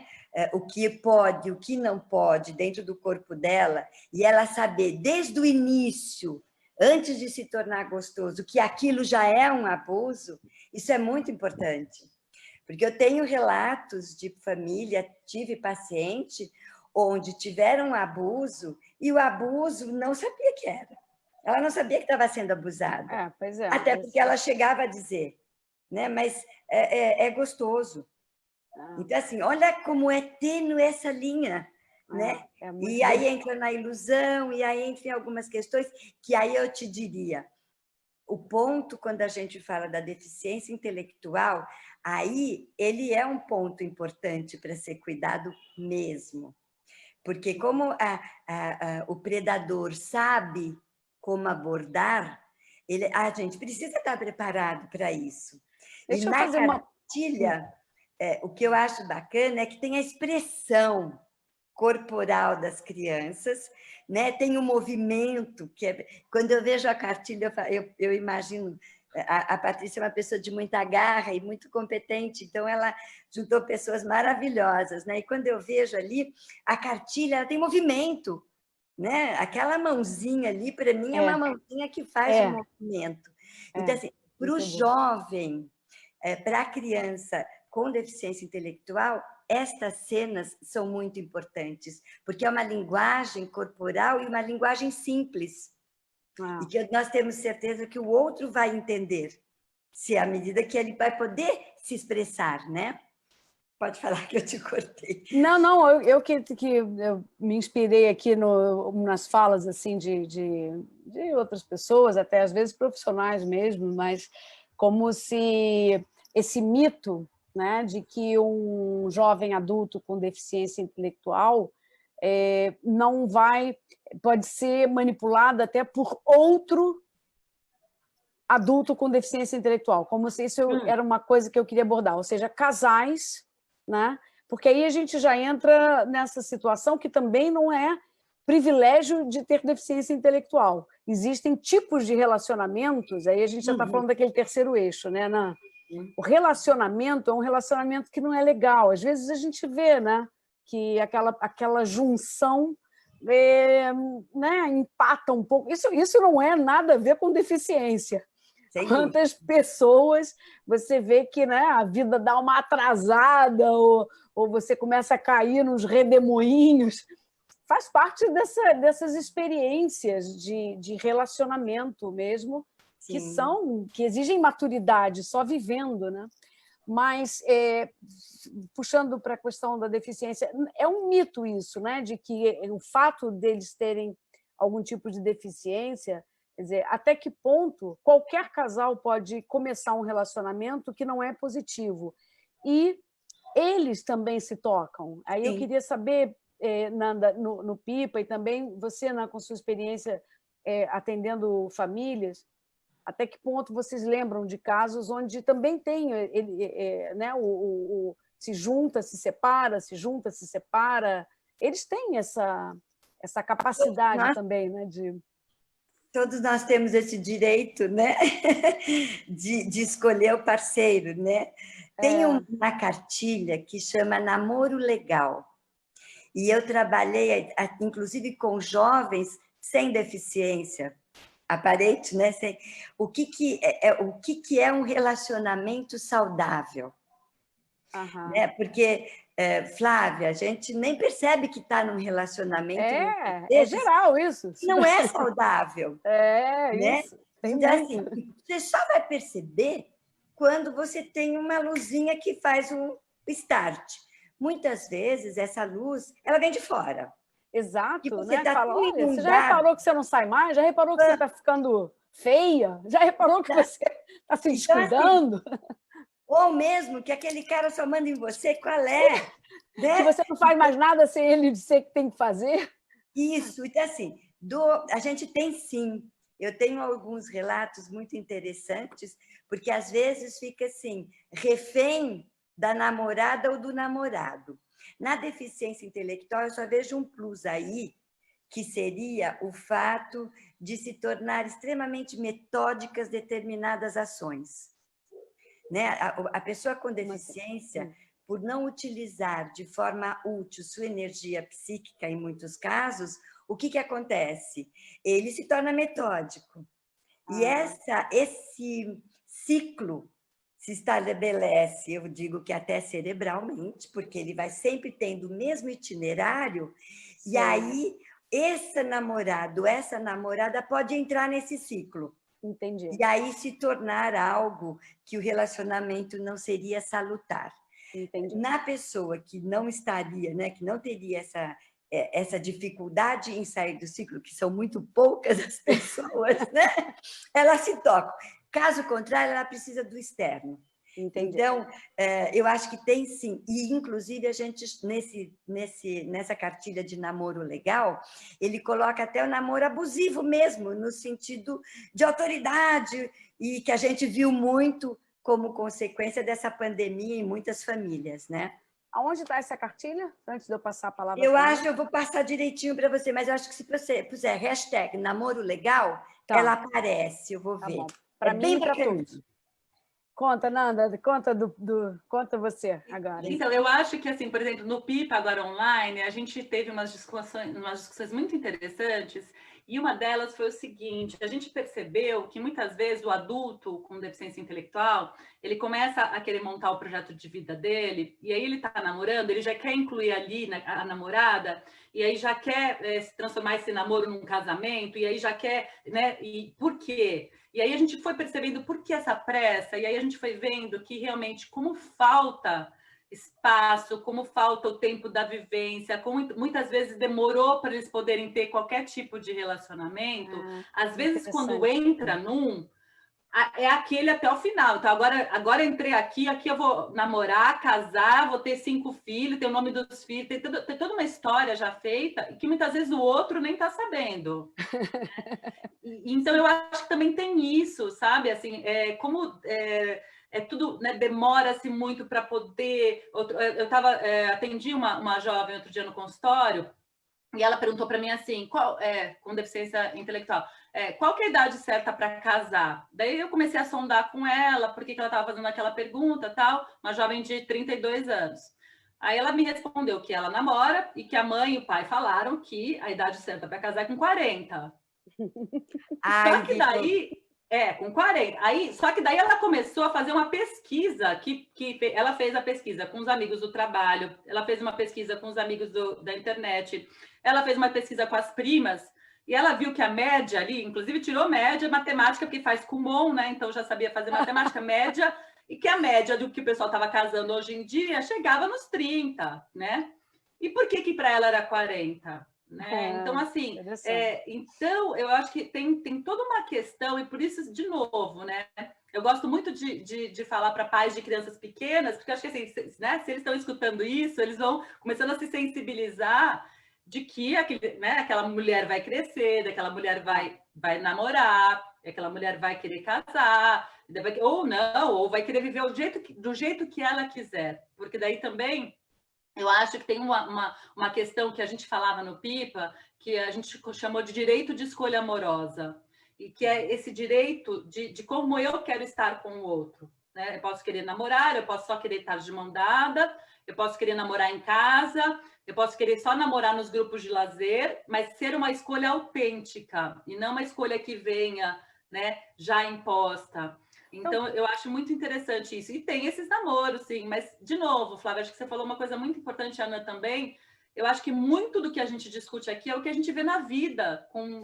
o que pode, o que não pode dentro do corpo dela, e ela saber desde o início, antes de se tornar gostoso, que aquilo já é um abuso, isso é muito importante. Porque eu tenho relatos de família, tive paciente onde tiveram abuso e o abuso não sabia que era. Ela não sabia que estava sendo abusada. Até porque ela chegava a dizer, né? Mas é gostoso. Então, assim, olha como é tênue essa linha, né? E aí entra na ilusão, e aí entra em algumas questões que aí eu te diria, o ponto, quando a gente fala da deficiência intelectual, aí ele é um ponto importante para ser cuidado mesmo. Porque como o predador sabe como abordar, a gente precisa estar preparado para isso. E na cartilha, o que eu acho bacana é que tem a expressão corporal das crianças, né? Tem um movimento que quando eu vejo a cartilha, eu imagino a Patrícia é uma pessoa de muita garra e muito competente, então ela juntou pessoas maravilhosas, né? E quando eu vejo ali a cartilha, ela tem movimento, né? Aquela mãozinha ali, para mim, é uma mãozinha que faz um movimento. Então, assim, para o jovem, para a criança com deficiência intelectual, estas cenas são muito importantes, porque é uma linguagem corporal e uma linguagem simples. E que nós temos certeza que o outro vai entender, se à medida que ele vai poder se expressar, né? Pode falar que eu te cortei. Não, eu me inspirei aqui nas falas assim, de outras pessoas, até às vezes profissionais mesmo, mas como se esse mito, né, de que um jovem adulto com deficiência intelectual pode ser manipulado até por outro adulto com deficiência intelectual, como se isso era uma coisa que eu queria abordar, ou seja, casais, né? Porque aí a gente já entra nessa situação que também não é privilégio de ter deficiência intelectual. Existem tipos de relacionamentos, aí a gente já está falando daquele terceiro eixo, né? O relacionamento é um relacionamento que não é legal. Às vezes a gente vê, né, que aquela junção né, empata um pouco. Isso não é nada a ver com deficiência. Quantas pessoas você vê que, né, a vida dá uma atrasada ou você começa a cair nos redemoinhos. Faz parte dessas experiências de relacionamento mesmo, que exigem maturidade, só vivendo, né? Mas, puxando para a questão da deficiência, é um mito isso, né? De que o fato deles terem algum tipo de deficiência, quer dizer, até que ponto qualquer casal pode começar um relacionamento que não é positivo. E eles também se tocam. Aí eu queria saber, Nanda, no Pipa, e também você, com sua experiência atendendo famílias, até que ponto vocês lembram de casos onde também tem né, se junta, se separa, se junta, se separa. Eles têm essa capacidade também, né, de... Todos nós temos esse direito, né, de escolher o parceiro, né? Tem uma cartilha que chama Namoro Legal. E eu trabalhei, inclusive, com jovens sem deficiência aparente, né? O que é um relacionamento saudável? Né? Porque, Flávia, a gente nem percebe que está num relacionamento. É geral isso. Não é saudável. Né? Isso. Então, assim, você só vai perceber quando você tem uma luzinha que faz um start. Muitas vezes, essa luz, ela vem de fora. Exato, Que você né? tá Fala, tão olha, você já inundado. reparou que você não sai mais? Já reparou que você está ficando feia? Já reparou que você está se Então, assim, descuidando? ou mesmo que aquele cara só manda em você, qual é? Que Né? você não faz mais nada sem ele dizer que tem que fazer? Isso, então assim, a gente tem sim. Eu tenho alguns relatos muito interessantes, porque às vezes fica assim, refém da namorada ou do namorado. Na deficiência intelectual, eu só vejo um plus aí, que seria o fato de se tornar extremamente metódicas determinadas ações. Né? A pessoa com deficiência, por não utilizar de forma útil sua energia psíquica, em muitos casos, o que acontece? Ele se torna metódico. E esse ciclo se estabelece, eu digo que até cerebralmente, porque ele vai sempre tendo o mesmo itinerário, e aí esse namorado, essa namorada pode entrar nesse ciclo. Entendi. E aí se tornar algo que o relacionamento não seria salutar. Entendi. Na pessoa que não estaria, né, que não teria essa dificuldade em sair do ciclo, que são muito poucas as pessoas, né? Ela se toca. Caso contrário, ela precisa do externo. Entendi. Então, eu acho que tem sim. E, inclusive, a gente, nessa cartilha de namoro legal, ele coloca até o namoro abusivo mesmo, no sentido de autoridade, e que a gente viu muito como consequência dessa pandemia em muitas famílias, né? Aonde está essa cartilha? Antes de eu passar a palavra. Eu vou passar direitinho para você, mas eu acho que se você puser hashtag namoro legal, ela aparece, eu vou ver. Para mim e para todos. Conta, Nanda, conta você agora. Então, eu acho que, assim, por exemplo, no PIPA, agora online, a gente teve umas discussões muito interessantes, e uma delas foi o seguinte: a gente percebeu que muitas vezes o adulto com deficiência intelectual, ele começa a querer montar o projeto de vida dele, e aí ele está namorando, ele já quer incluir ali a namorada, e aí já quer se transformar esse namoro num casamento, e aí já quer, né? E por quê? E aí a gente foi percebendo por que essa pressa, e aí a gente foi vendo que realmente como falta espaço, como falta o tempo da vivência, como muitas vezes demorou para eles poderem ter qualquer tipo de relacionamento. Às vezes, quando entra é aquele até o final. Então, agora entrei aqui eu vou namorar, casar, vou ter 5 filhos, ter o nome dos filhos, tem toda uma história já feita, e que muitas vezes o outro nem está sabendo. Então, eu acho que também tem isso, sabe? Assim, tudo, né, demora-se muito para poder... atendi uma jovem outro dia no consultório, e ela perguntou para mim assim, com deficiência intelectual, qual que é a idade certa para casar? Daí eu comecei a sondar com ela, por que ela estava fazendo aquela pergunta, tal, uma jovem de 32 anos. Aí ela me respondeu que ela namora e que a mãe e o pai falaram que a idade certa para casar é com 40. Só que daí... com 40. Só que daí ela começou a fazer uma pesquisa, que ela fez a pesquisa com os amigos do trabalho, ela fez uma pesquisa com os amigos da internet, ela fez uma pesquisa com as primas, e ela viu que a média ali, inclusive tirou média, matemática, porque faz Kumon, né? Então já sabia fazer matemática, média, e que a média do que o pessoal estava casando hoje em dia chegava nos 30, né? E por que para ela era 40? Né? Então, assim, então eu acho que tem toda uma questão, e por isso, de novo, né? Eu gosto muito de falar para pais de crianças pequenas, porque eu acho que assim, né, se eles estão escutando isso, eles vão começando a se sensibilizar de que aquela mulher vai crescer, daquela mulher vai namorar, aquela mulher vai querer casar, ou não, ou vai querer viver do jeito que ela quiser, porque daí também eu acho que tem uma questão que a gente falava no PIPA, que a gente chamou de direito de escolha amorosa, e que é esse direito de como eu quero estar com o outro. Né? Eu posso querer namorar, eu posso só querer estar de mão dada, eu posso querer namorar em casa, eu posso querer só namorar nos grupos de lazer, mas ser uma escolha autêntica, e não uma escolha que venha, né, já imposta. Então, eu acho muito interessante isso. E tem esses namoros, sim. Mas, de novo, Flávia, acho que você falou uma coisa muito importante, Ana, também. Eu acho que muito do que a gente discute aqui é o que a gente vê na vida, com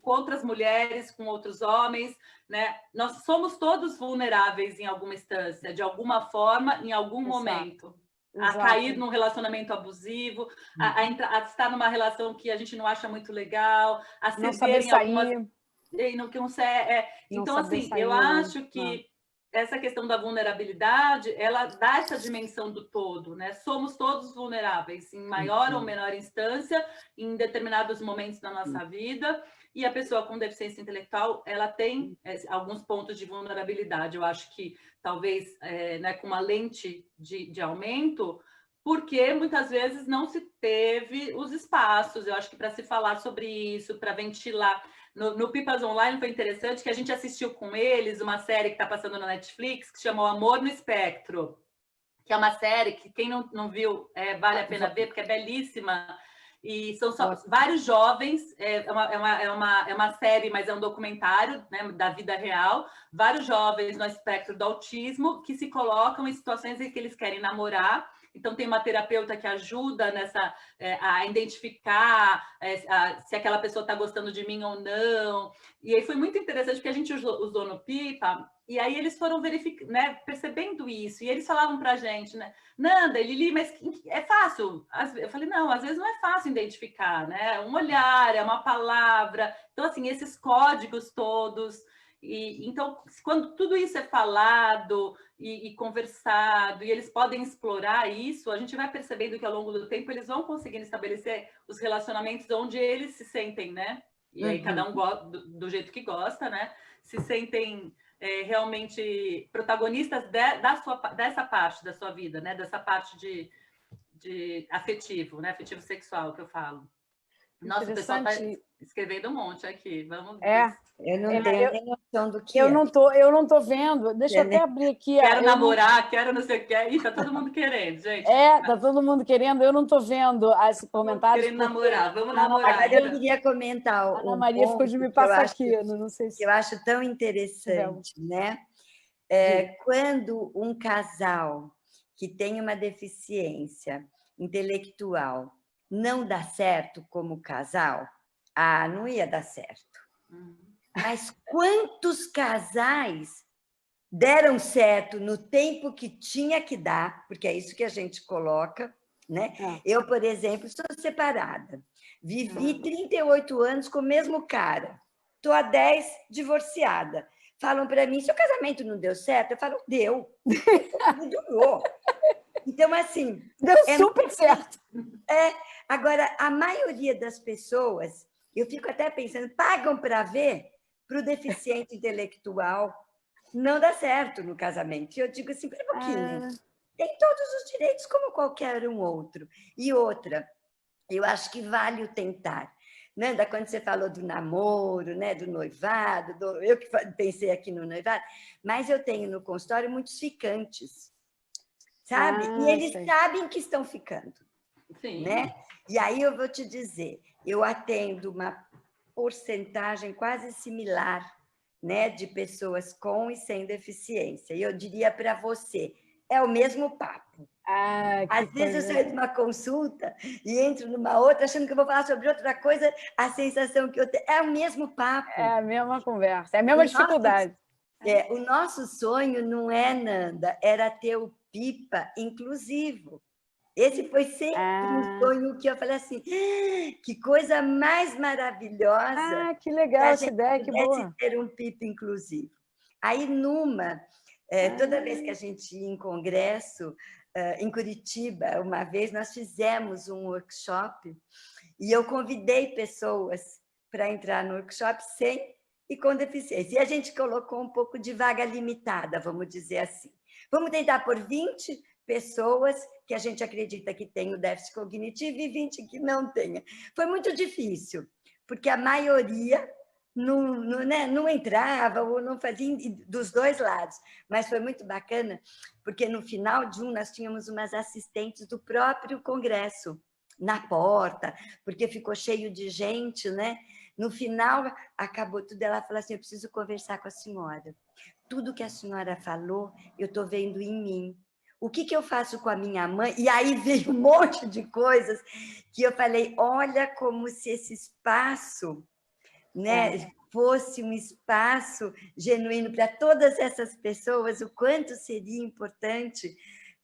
outras mulheres, com outros homens. Né? Nós somos todos vulneráveis em alguma instância, de alguma forma, em algum momento. a cair num relacionamento abusivo, a estar numa relação que a gente não acha muito legal, a ceder em algumas... Então, assim, eu acho que essa questão da vulnerabilidade, ela dá essa dimensão do todo, né? Somos todos vulneráveis, em maior ou menor instância, em determinados momentos da nossa vida, e a pessoa com deficiência intelectual, ela tem alguns pontos de vulnerabilidade. Eu acho que, talvez, né, com uma lente de aumento, porque muitas vezes não se teve os espaços, eu acho que para se falar sobre isso, para ventilar. No Pipas Online foi interessante que a gente assistiu com eles uma série que está passando na Netflix, que chama O Amor no Espectro, que é uma série que quem não viu vale a pena ver, porque é belíssima. E são só vários jovens, é uma série, mas é um documentário, né, da vida real, vários jovens no espectro do autismo que se colocam em situações em que eles querem namorar. Então, tem uma terapeuta que ajuda a identificar se aquela pessoa está gostando de mim ou não. E aí foi muito interessante, porque a gente usou no Pipa, e aí eles foram verificando, né, percebendo isso. E eles falavam para a gente, né, Nanda, Lili, mas é fácil? Eu falei, não, às vezes não é fácil identificar, né? Um olhar, é uma palavra. Então, assim, esses códigos todos... então, quando tudo isso é falado e conversado, e eles podem explorar isso, a gente vai percebendo que ao longo do tempo eles vão conseguindo estabelecer os relacionamentos onde eles se sentem, né? E aí cada um do jeito que gosta, né? Se sentem realmente protagonistas dessa parte da sua vida, né? Dessa parte de afetivo, né? Afetivo sexual que eu falo. Nossa, o pessoal está escrevendo um monte aqui. Vamos ver. Eu não tenho nem noção do que eu não tô vendo. Deixa eu até abrir aqui. Quero namorar, quero não sei o que. Ih, tá todo mundo querendo, gente. Tá todo mundo querendo. Eu não tô vendo esse comentário. Querendo namorar, vamos namorar. Agora eu queria comentar Ana Maria ficou de me passar aqui. Não sei se... eu acho tão interessante, né? Quando um casal que tem uma deficiência intelectual não dá certo como casal, não ia dar certo. Mas quantos casais deram certo no tempo que tinha que dar, porque é isso que a gente coloca, né? Eu, por exemplo, sou separada. Vivi 38 anos com o mesmo cara. Estou há 10 divorciada. Falam para mim, seu casamento não deu certo? Eu falo, deu. Não durou. Então, assim... Deu super certo. Agora, a maioria das pessoas, eu fico até pensando, pagam para ver, para o deficiente intelectual não dá certo no casamento. E eu digo assim, pera um pouquinho, tem todos os direitos como qualquer um outro. E outra, eu acho que vale o tentar. Nanda, quando você falou do namoro, né, do noivado, eu que pensei aqui no noivado, mas eu tenho no consultório muitos ficantes, sabe? E eles sabem que estão ficando. Sim. Né? E aí eu vou te dizer, eu atendo uma porcentagem quase similar, né, de pessoas com e sem deficiência. E eu diria para você, é o mesmo papo. Às vezes eu saio de uma consulta e entro numa outra, achando que eu vou falar sobre outra coisa, a sensação que eu tenho é o mesmo papo. É a mesma conversa, é a mesma dificuldade. O nosso sonho não é, Nanda, era ter o Pipa inclusivo. Esse foi sempre um sonho que eu falei assim, que coisa mais maravilhosa. Que legal essa ideia, que boa. Ter um Pipa inclusivo. Aí, toda vez que a gente ia em congresso, em Curitiba, uma vez, nós fizemos um workshop e eu convidei pessoas para entrar no workshop sem e com deficiência. E a gente colocou um pouco de vaga limitada, vamos dizer assim. Vamos tentar por 20 pessoas que a gente acredita que tem o déficit cognitivo e 20 que não tenha. Foi muito difícil, porque a maioria não entrava ou não fazia dos dois lados. Mas foi muito bacana, porque no final de nós tínhamos umas assistentes do próprio congresso na porta, porque ficou cheio de gente, né? No final, acabou tudo, ela falou assim, eu preciso conversar com a senhora. Tudo que a senhora falou, eu estou vendo em mim. O que eu faço com a minha mãe? E aí veio um monte de coisas que eu falei, olha como se esse espaço, né, fosse um espaço genuíno para todas essas pessoas, o quanto seria importante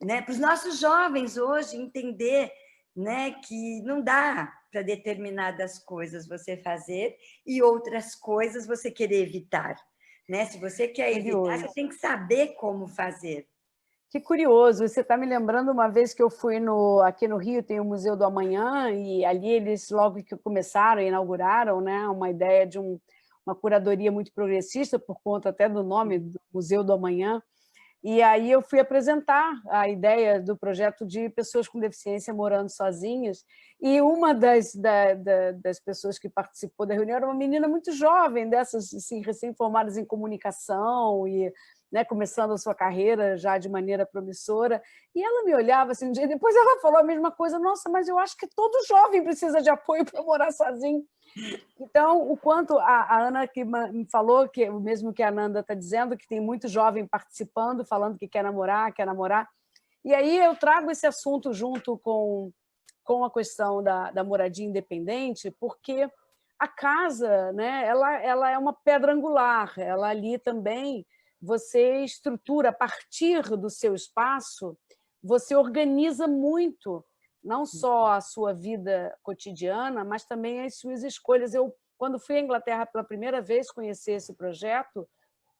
né? Para os nossos jovens hoje entender, né, que não dá para determinadas coisas você fazer e outras coisas você querer evitar, né? Se você quer evitar, você tem que saber como fazer. Que curioso, você está me lembrando uma vez que eu fui aqui no Rio, tem o Museu do Amanhã, e ali eles, logo que começaram, inauguraram, né, uma ideia de uma curadoria muito progressista, por conta até do nome do Museu do Amanhã, e aí eu fui apresentar a ideia do projeto de pessoas com deficiência morando sozinhas, e uma das pessoas que participou da reunião era uma menina muito jovem, dessas assim, recém-formadas em comunicação, e né, começando a sua carreira já de maneira promissora, e ela me olhava assim, um dia depois ela falou a mesma coisa, nossa, mas eu acho que todo jovem precisa de apoio para morar sozinho. Então, o quanto a Ana que me falou, que o mesmo que a Nanda está dizendo, que tem muito jovem participando, falando que quer namorar, e aí eu trago esse assunto junto com a questão da moradia independente, porque a casa, né, ela é uma pedra angular, ela ali também você estrutura, a partir do seu espaço, você organiza muito, não só a sua vida cotidiana, mas também as suas escolhas. Eu, quando fui à Inglaterra pela primeira vez conhecer esse projeto,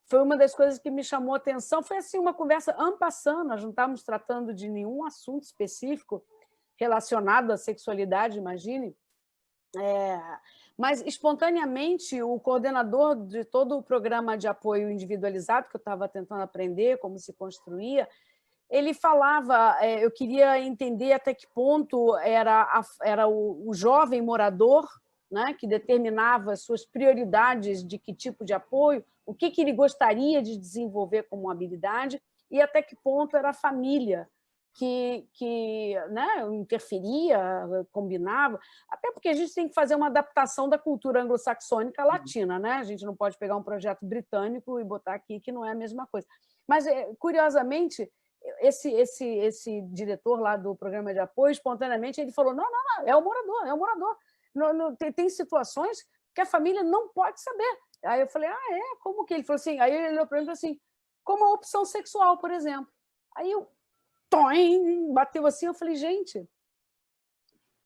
foi uma das coisas que me chamou a atenção, foi assim, uma conversa en passant, nós não estávamos tratando de nenhum assunto específico relacionado à sexualidade, imagine, mas, espontaneamente, o coordenador de todo o programa de apoio individualizado, que eu estava tentando aprender como se construía, ele falava, eu queria entender até que ponto era o jovem morador, né, que determinava as suas prioridades de que tipo de apoio, o que ele gostaria de desenvolver como habilidade, e até que ponto era a família, que né, interferia, combinava, até porque a gente tem que fazer uma adaptação da cultura anglo-saxônica latina, né? A gente não pode pegar um projeto britânico e botar aqui, que não é a mesma coisa. Mas, curiosamente, esse diretor lá do programa de apoio, espontaneamente, ele falou, não, é o morador. Tem situações que a família não pode saber. Aí eu falei, como que? Ele falou assim, aí ele olhou para mim e falou assim, como a opção sexual, por exemplo. Aí eu bateu assim, eu falei, gente,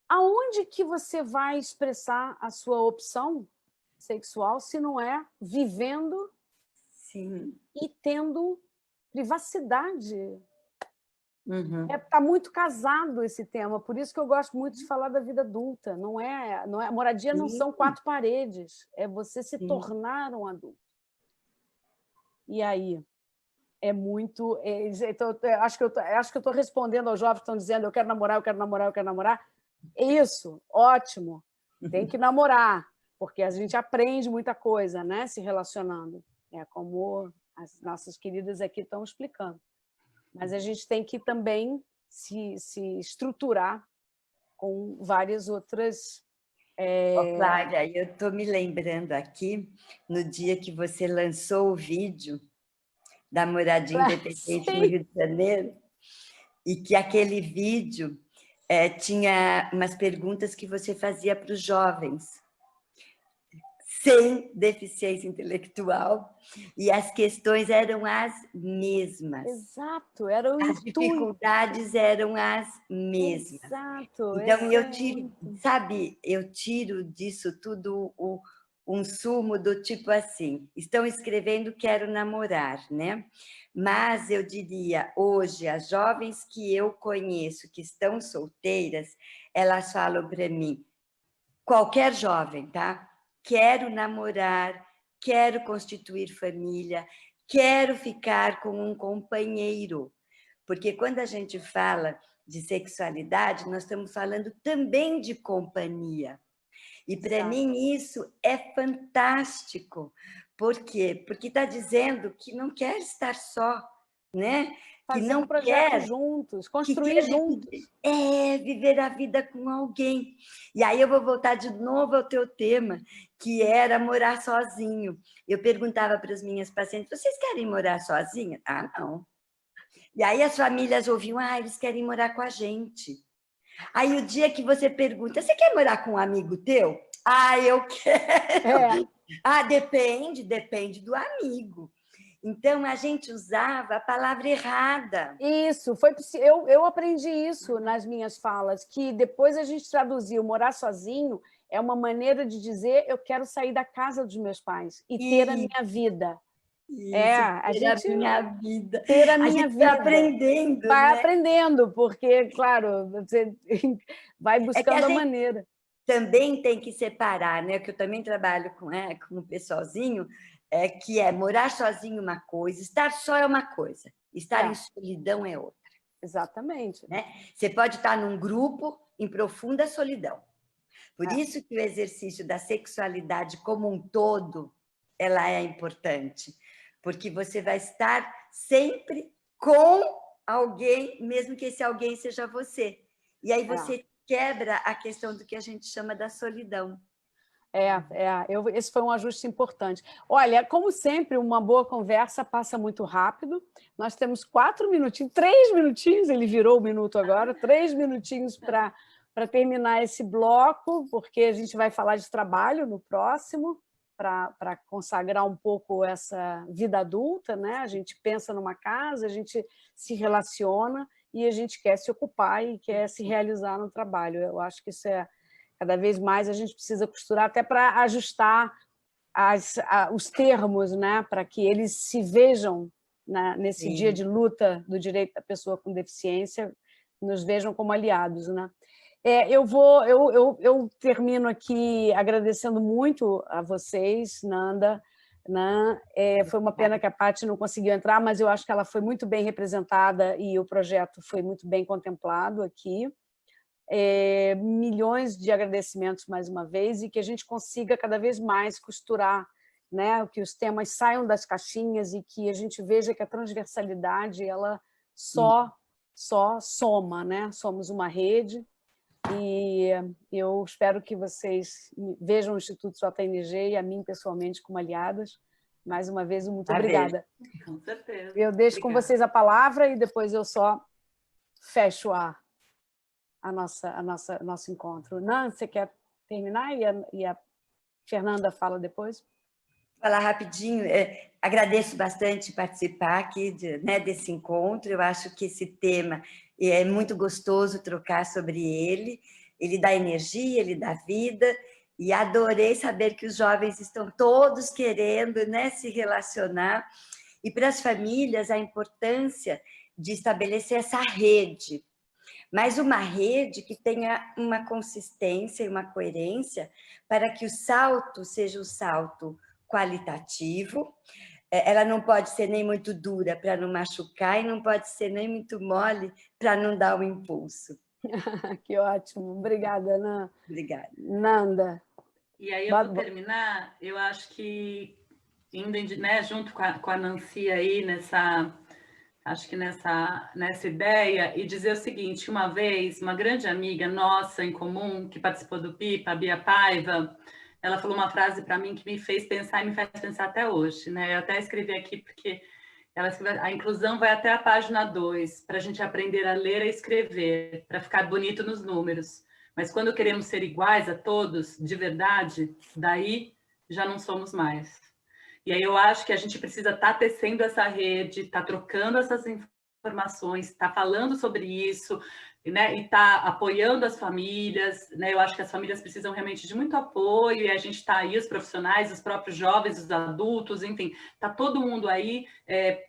aonde que você vai expressar a sua opção sexual se não é vivendo Sim. E tendo privacidade? Uhum. Está muito casado esse tema, por isso que eu gosto muito de falar da vida adulta. Não é moradia não são 4 paredes, é você se tornar um adulto. E aí? É muito... Então, acho que eu estou respondendo aos jovens que estão dizendo eu quero namorar. É isso, ótimo. Tem que namorar, porque a gente aprende muita coisa, né, se relacionando. É como as nossas queridas aqui estão explicando. Mas a gente tem que também se estruturar com várias outras... Flávia, eu estou me lembrando aqui, no dia que você lançou o vídeo da moradia independente no Rio de Janeiro, e que aquele vídeo tinha umas perguntas que você fazia para os jovens sem deficiência intelectual, e as questões eram as mesmas. Exato, era o as dificuldades eram as mesmas. Exato. Então, eu tiro disso tudo um sumo do tipo assim, estão escrevendo quero namorar, né? Mas eu diria, hoje, as jovens que eu conheço que estão solteiras, elas falam para mim, qualquer jovem, tá? Quero namorar, quero constituir família, quero ficar com um companheiro. Porque quando a gente fala de sexualidade, nós estamos falando também de companhia. E para mim isso é fantástico. Por quê? Porque está dizendo que não quer estar só, né? Fazer que não um projeto quer juntos, construir juntos. Viver a vida com alguém. E aí eu vou voltar de novo ao teu tema, que era morar sozinho. Eu perguntava para as minhas pacientes, vocês querem morar sozinha? Ah, não. E aí as famílias ouviam, eles querem morar com a gente. Aí o dia que você pergunta, você quer morar com um amigo teu? Eu quero. Depende do amigo. Então, a gente usava a palavra errada. Isso, eu aprendi isso nas minhas falas, que depois a gente traduziu morar sozinho é uma maneira de dizer eu quero sair da casa dos meus pais e ter a minha vida. A minha vida. Ter a minha vida. Vai aprendendo, vai, né? Aprendendo, porque, claro, você vai buscando a maneira. Também tem que separar, né? Que eu também trabalho com o pessoalzinho, que é morar sozinho uma coisa, estar só é uma coisa, estar em solidão é outra. Exatamente. Né? Você pode estar num grupo em profunda solidão. Por isso que o exercício da sexualidade como um todo, ela é importante, porque você vai estar sempre com alguém, mesmo que esse alguém seja você. E aí você quebra a questão do que a gente chama da solidão. Esse foi um ajuste importante. Olha, como sempre, uma boa conversa passa muito rápido. Nós temos 4 minutinhos, 3 minutinhos, ele virou o minuto agora, 3 minutinhos para terminar esse bloco, porque a gente vai falar de trabalho no próximo, para consagrar um pouco essa vida adulta, né? A gente pensa numa casa, a gente se relaciona e a gente quer se ocupar e quer se realizar no trabalho. Eu acho que isso cada vez mais a gente precisa costurar até para ajustar os termos, né? Para que eles se vejam nesse dia de luta do direito da pessoa com deficiência, nos vejam como aliados, né? Eu termino aqui agradecendo muito a vocês, Nanda. Foi uma pena que a Paty não conseguiu entrar, mas eu acho que ela foi muito bem representada e o projeto foi muito bem contemplado aqui. Milhões de agradecimentos mais uma vez e que a gente consiga cada vez mais costurar, né, que os temas saiam das caixinhas e que a gente veja que a transversalidade ela só soma, né? Somos uma rede. E eu espero que vocês vejam o Instituto JNG e a mim pessoalmente como aliadas. Mais uma vez, muito obrigada. Com certeza. Eu deixo com vocês a palavra e depois eu só fecho nosso encontro. Nan, você quer terminar e a Fernanda fala depois? Vou falar rapidinho. Agradeço bastante participar aqui desse encontro. Eu acho que esse tema é muito gostoso trocar sobre ele. Ele dá energia, ele dá vida. E adorei saber que os jovens estão todos querendo, né, se relacionar. E para as famílias, a importância de estabelecer essa rede. Mas uma rede que tenha uma consistência e uma coerência para que o salto seja um salto qualitativo. Ela não pode ser nem muito dura para não machucar e não pode ser nem muito mole para não dar o impulso. Que ótimo. Obrigada, Ana. Obrigada. Nanda. E aí, eu vou terminar, eu acho que, indo, né, junto com a Nancy aí, nessa ideia, e dizer o seguinte: uma vez, uma grande amiga nossa em comum, que participou do PIPA, a Bia Paiva, ela falou uma frase para mim que me fez pensar e me faz pensar até hoje, né? Eu até escrevi aqui porque ela escreveu: a inclusão vai até a página 2, para a gente aprender a ler e escrever, para ficar bonito nos números. Mas quando queremos ser iguais a todos, de verdade, daí já não somos mais. E aí eu acho que a gente precisa estar tecendo essa rede, estar trocando essas informações, estar falando sobre isso, né, e estar apoiando as famílias, né? Eu acho que as famílias precisam realmente de muito apoio, e a gente está aí, os profissionais, os próprios jovens, os adultos, enfim, está todo mundo aí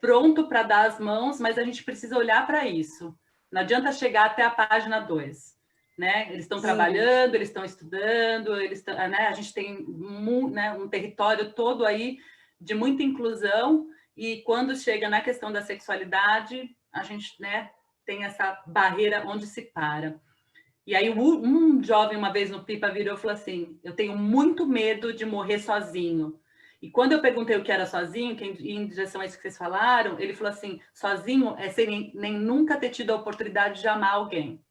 pronto para dar as mãos, mas a gente precisa olhar para isso. Não adianta chegar até a página 2. Né? Eles estão trabalhando, eles estão estudando, né? A gente tem um território todo aí de muita inclusão, e quando chega na questão da sexualidade, a gente, né, tem essa barreira onde se para. E aí um jovem uma vez no PIPA virou e falou assim: eu tenho muito medo de morrer sozinho. E quando eu perguntei o que era sozinho, que em direção a isso que vocês falaram, ele falou assim: sozinho é sem nem nunca ter tido a oportunidade de amar alguém.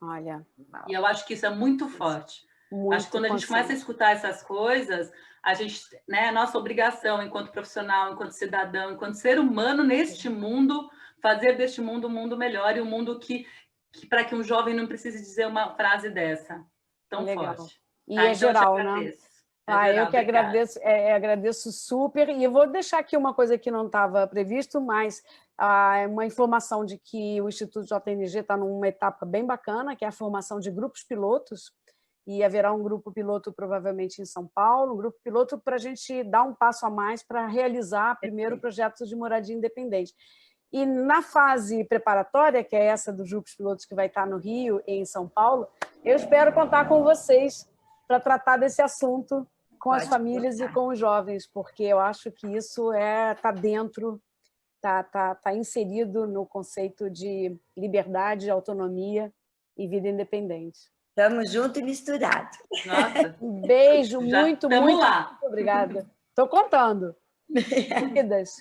Olha. E eu acho que isso é muito forte. Acho que quando a gente começa a escutar essas coisas, a gente, né, a nossa obrigação enquanto profissional, enquanto cidadão, enquanto ser humano neste mundo, fazer deste mundo um mundo melhor, e um mundo que para que um jovem não precise dizer uma frase dessa tão legal. forte. E é geral, né? Eu que agradeço, agradeço super. E eu vou deixar aqui uma coisa que não estava previsto, mas uma informação de que o Instituto JNG está numa etapa bem bacana, que é a formação de grupos pilotos, e haverá um grupo piloto provavelmente em São Paulo, um grupo piloto para a gente dar um passo a mais para realizar primeiro projetos de moradia independente. E na fase preparatória, que é essa dos grupos pilotos que vai estar no Rio e em São Paulo, eu espero contar com vocês para tratar desse assunto com as famílias e com os jovens, porque eu acho que isso está dentro, está inserido no conceito de liberdade, autonomia e vida independente. Estamos juntos e misturados. Nossa. Um beijo, muito lá. Muito obrigada. Estou contando. Queridas,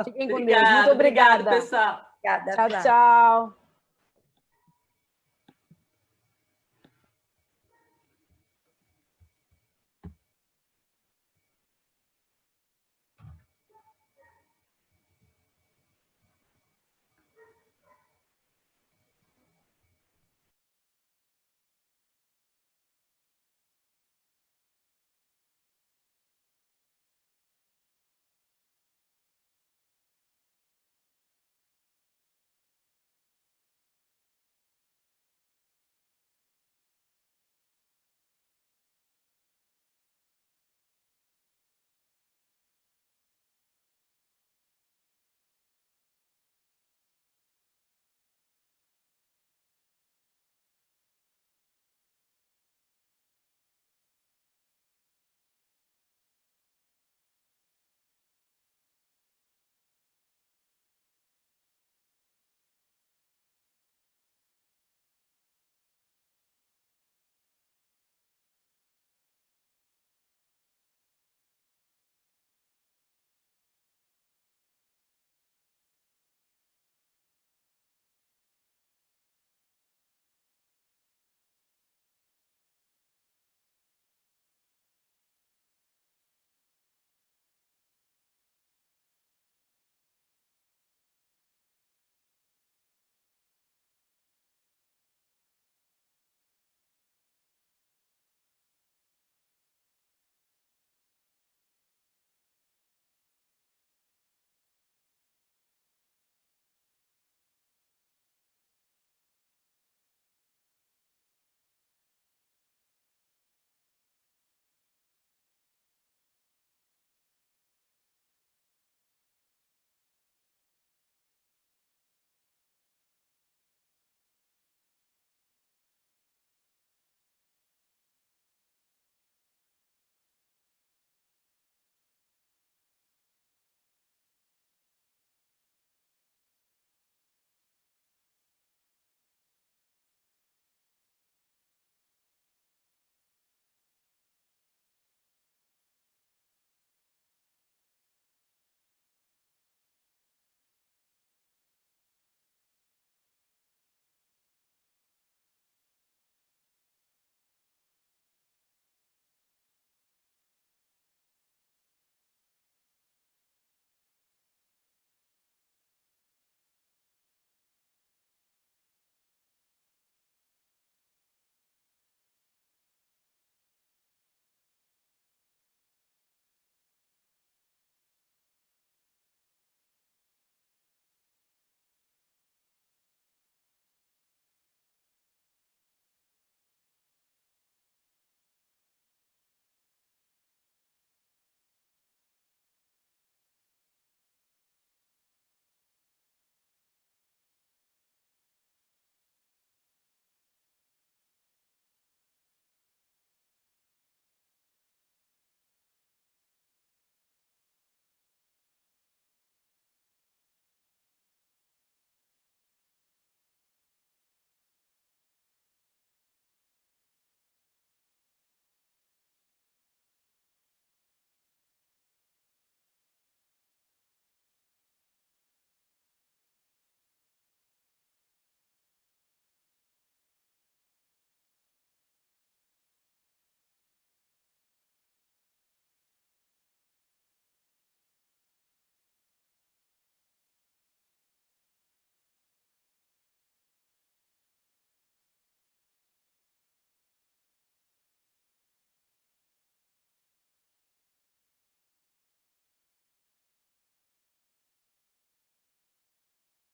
fiquem com Deus. Obrigada, Muito obrigada. pessoal. Obrigada, Tchau, tchau.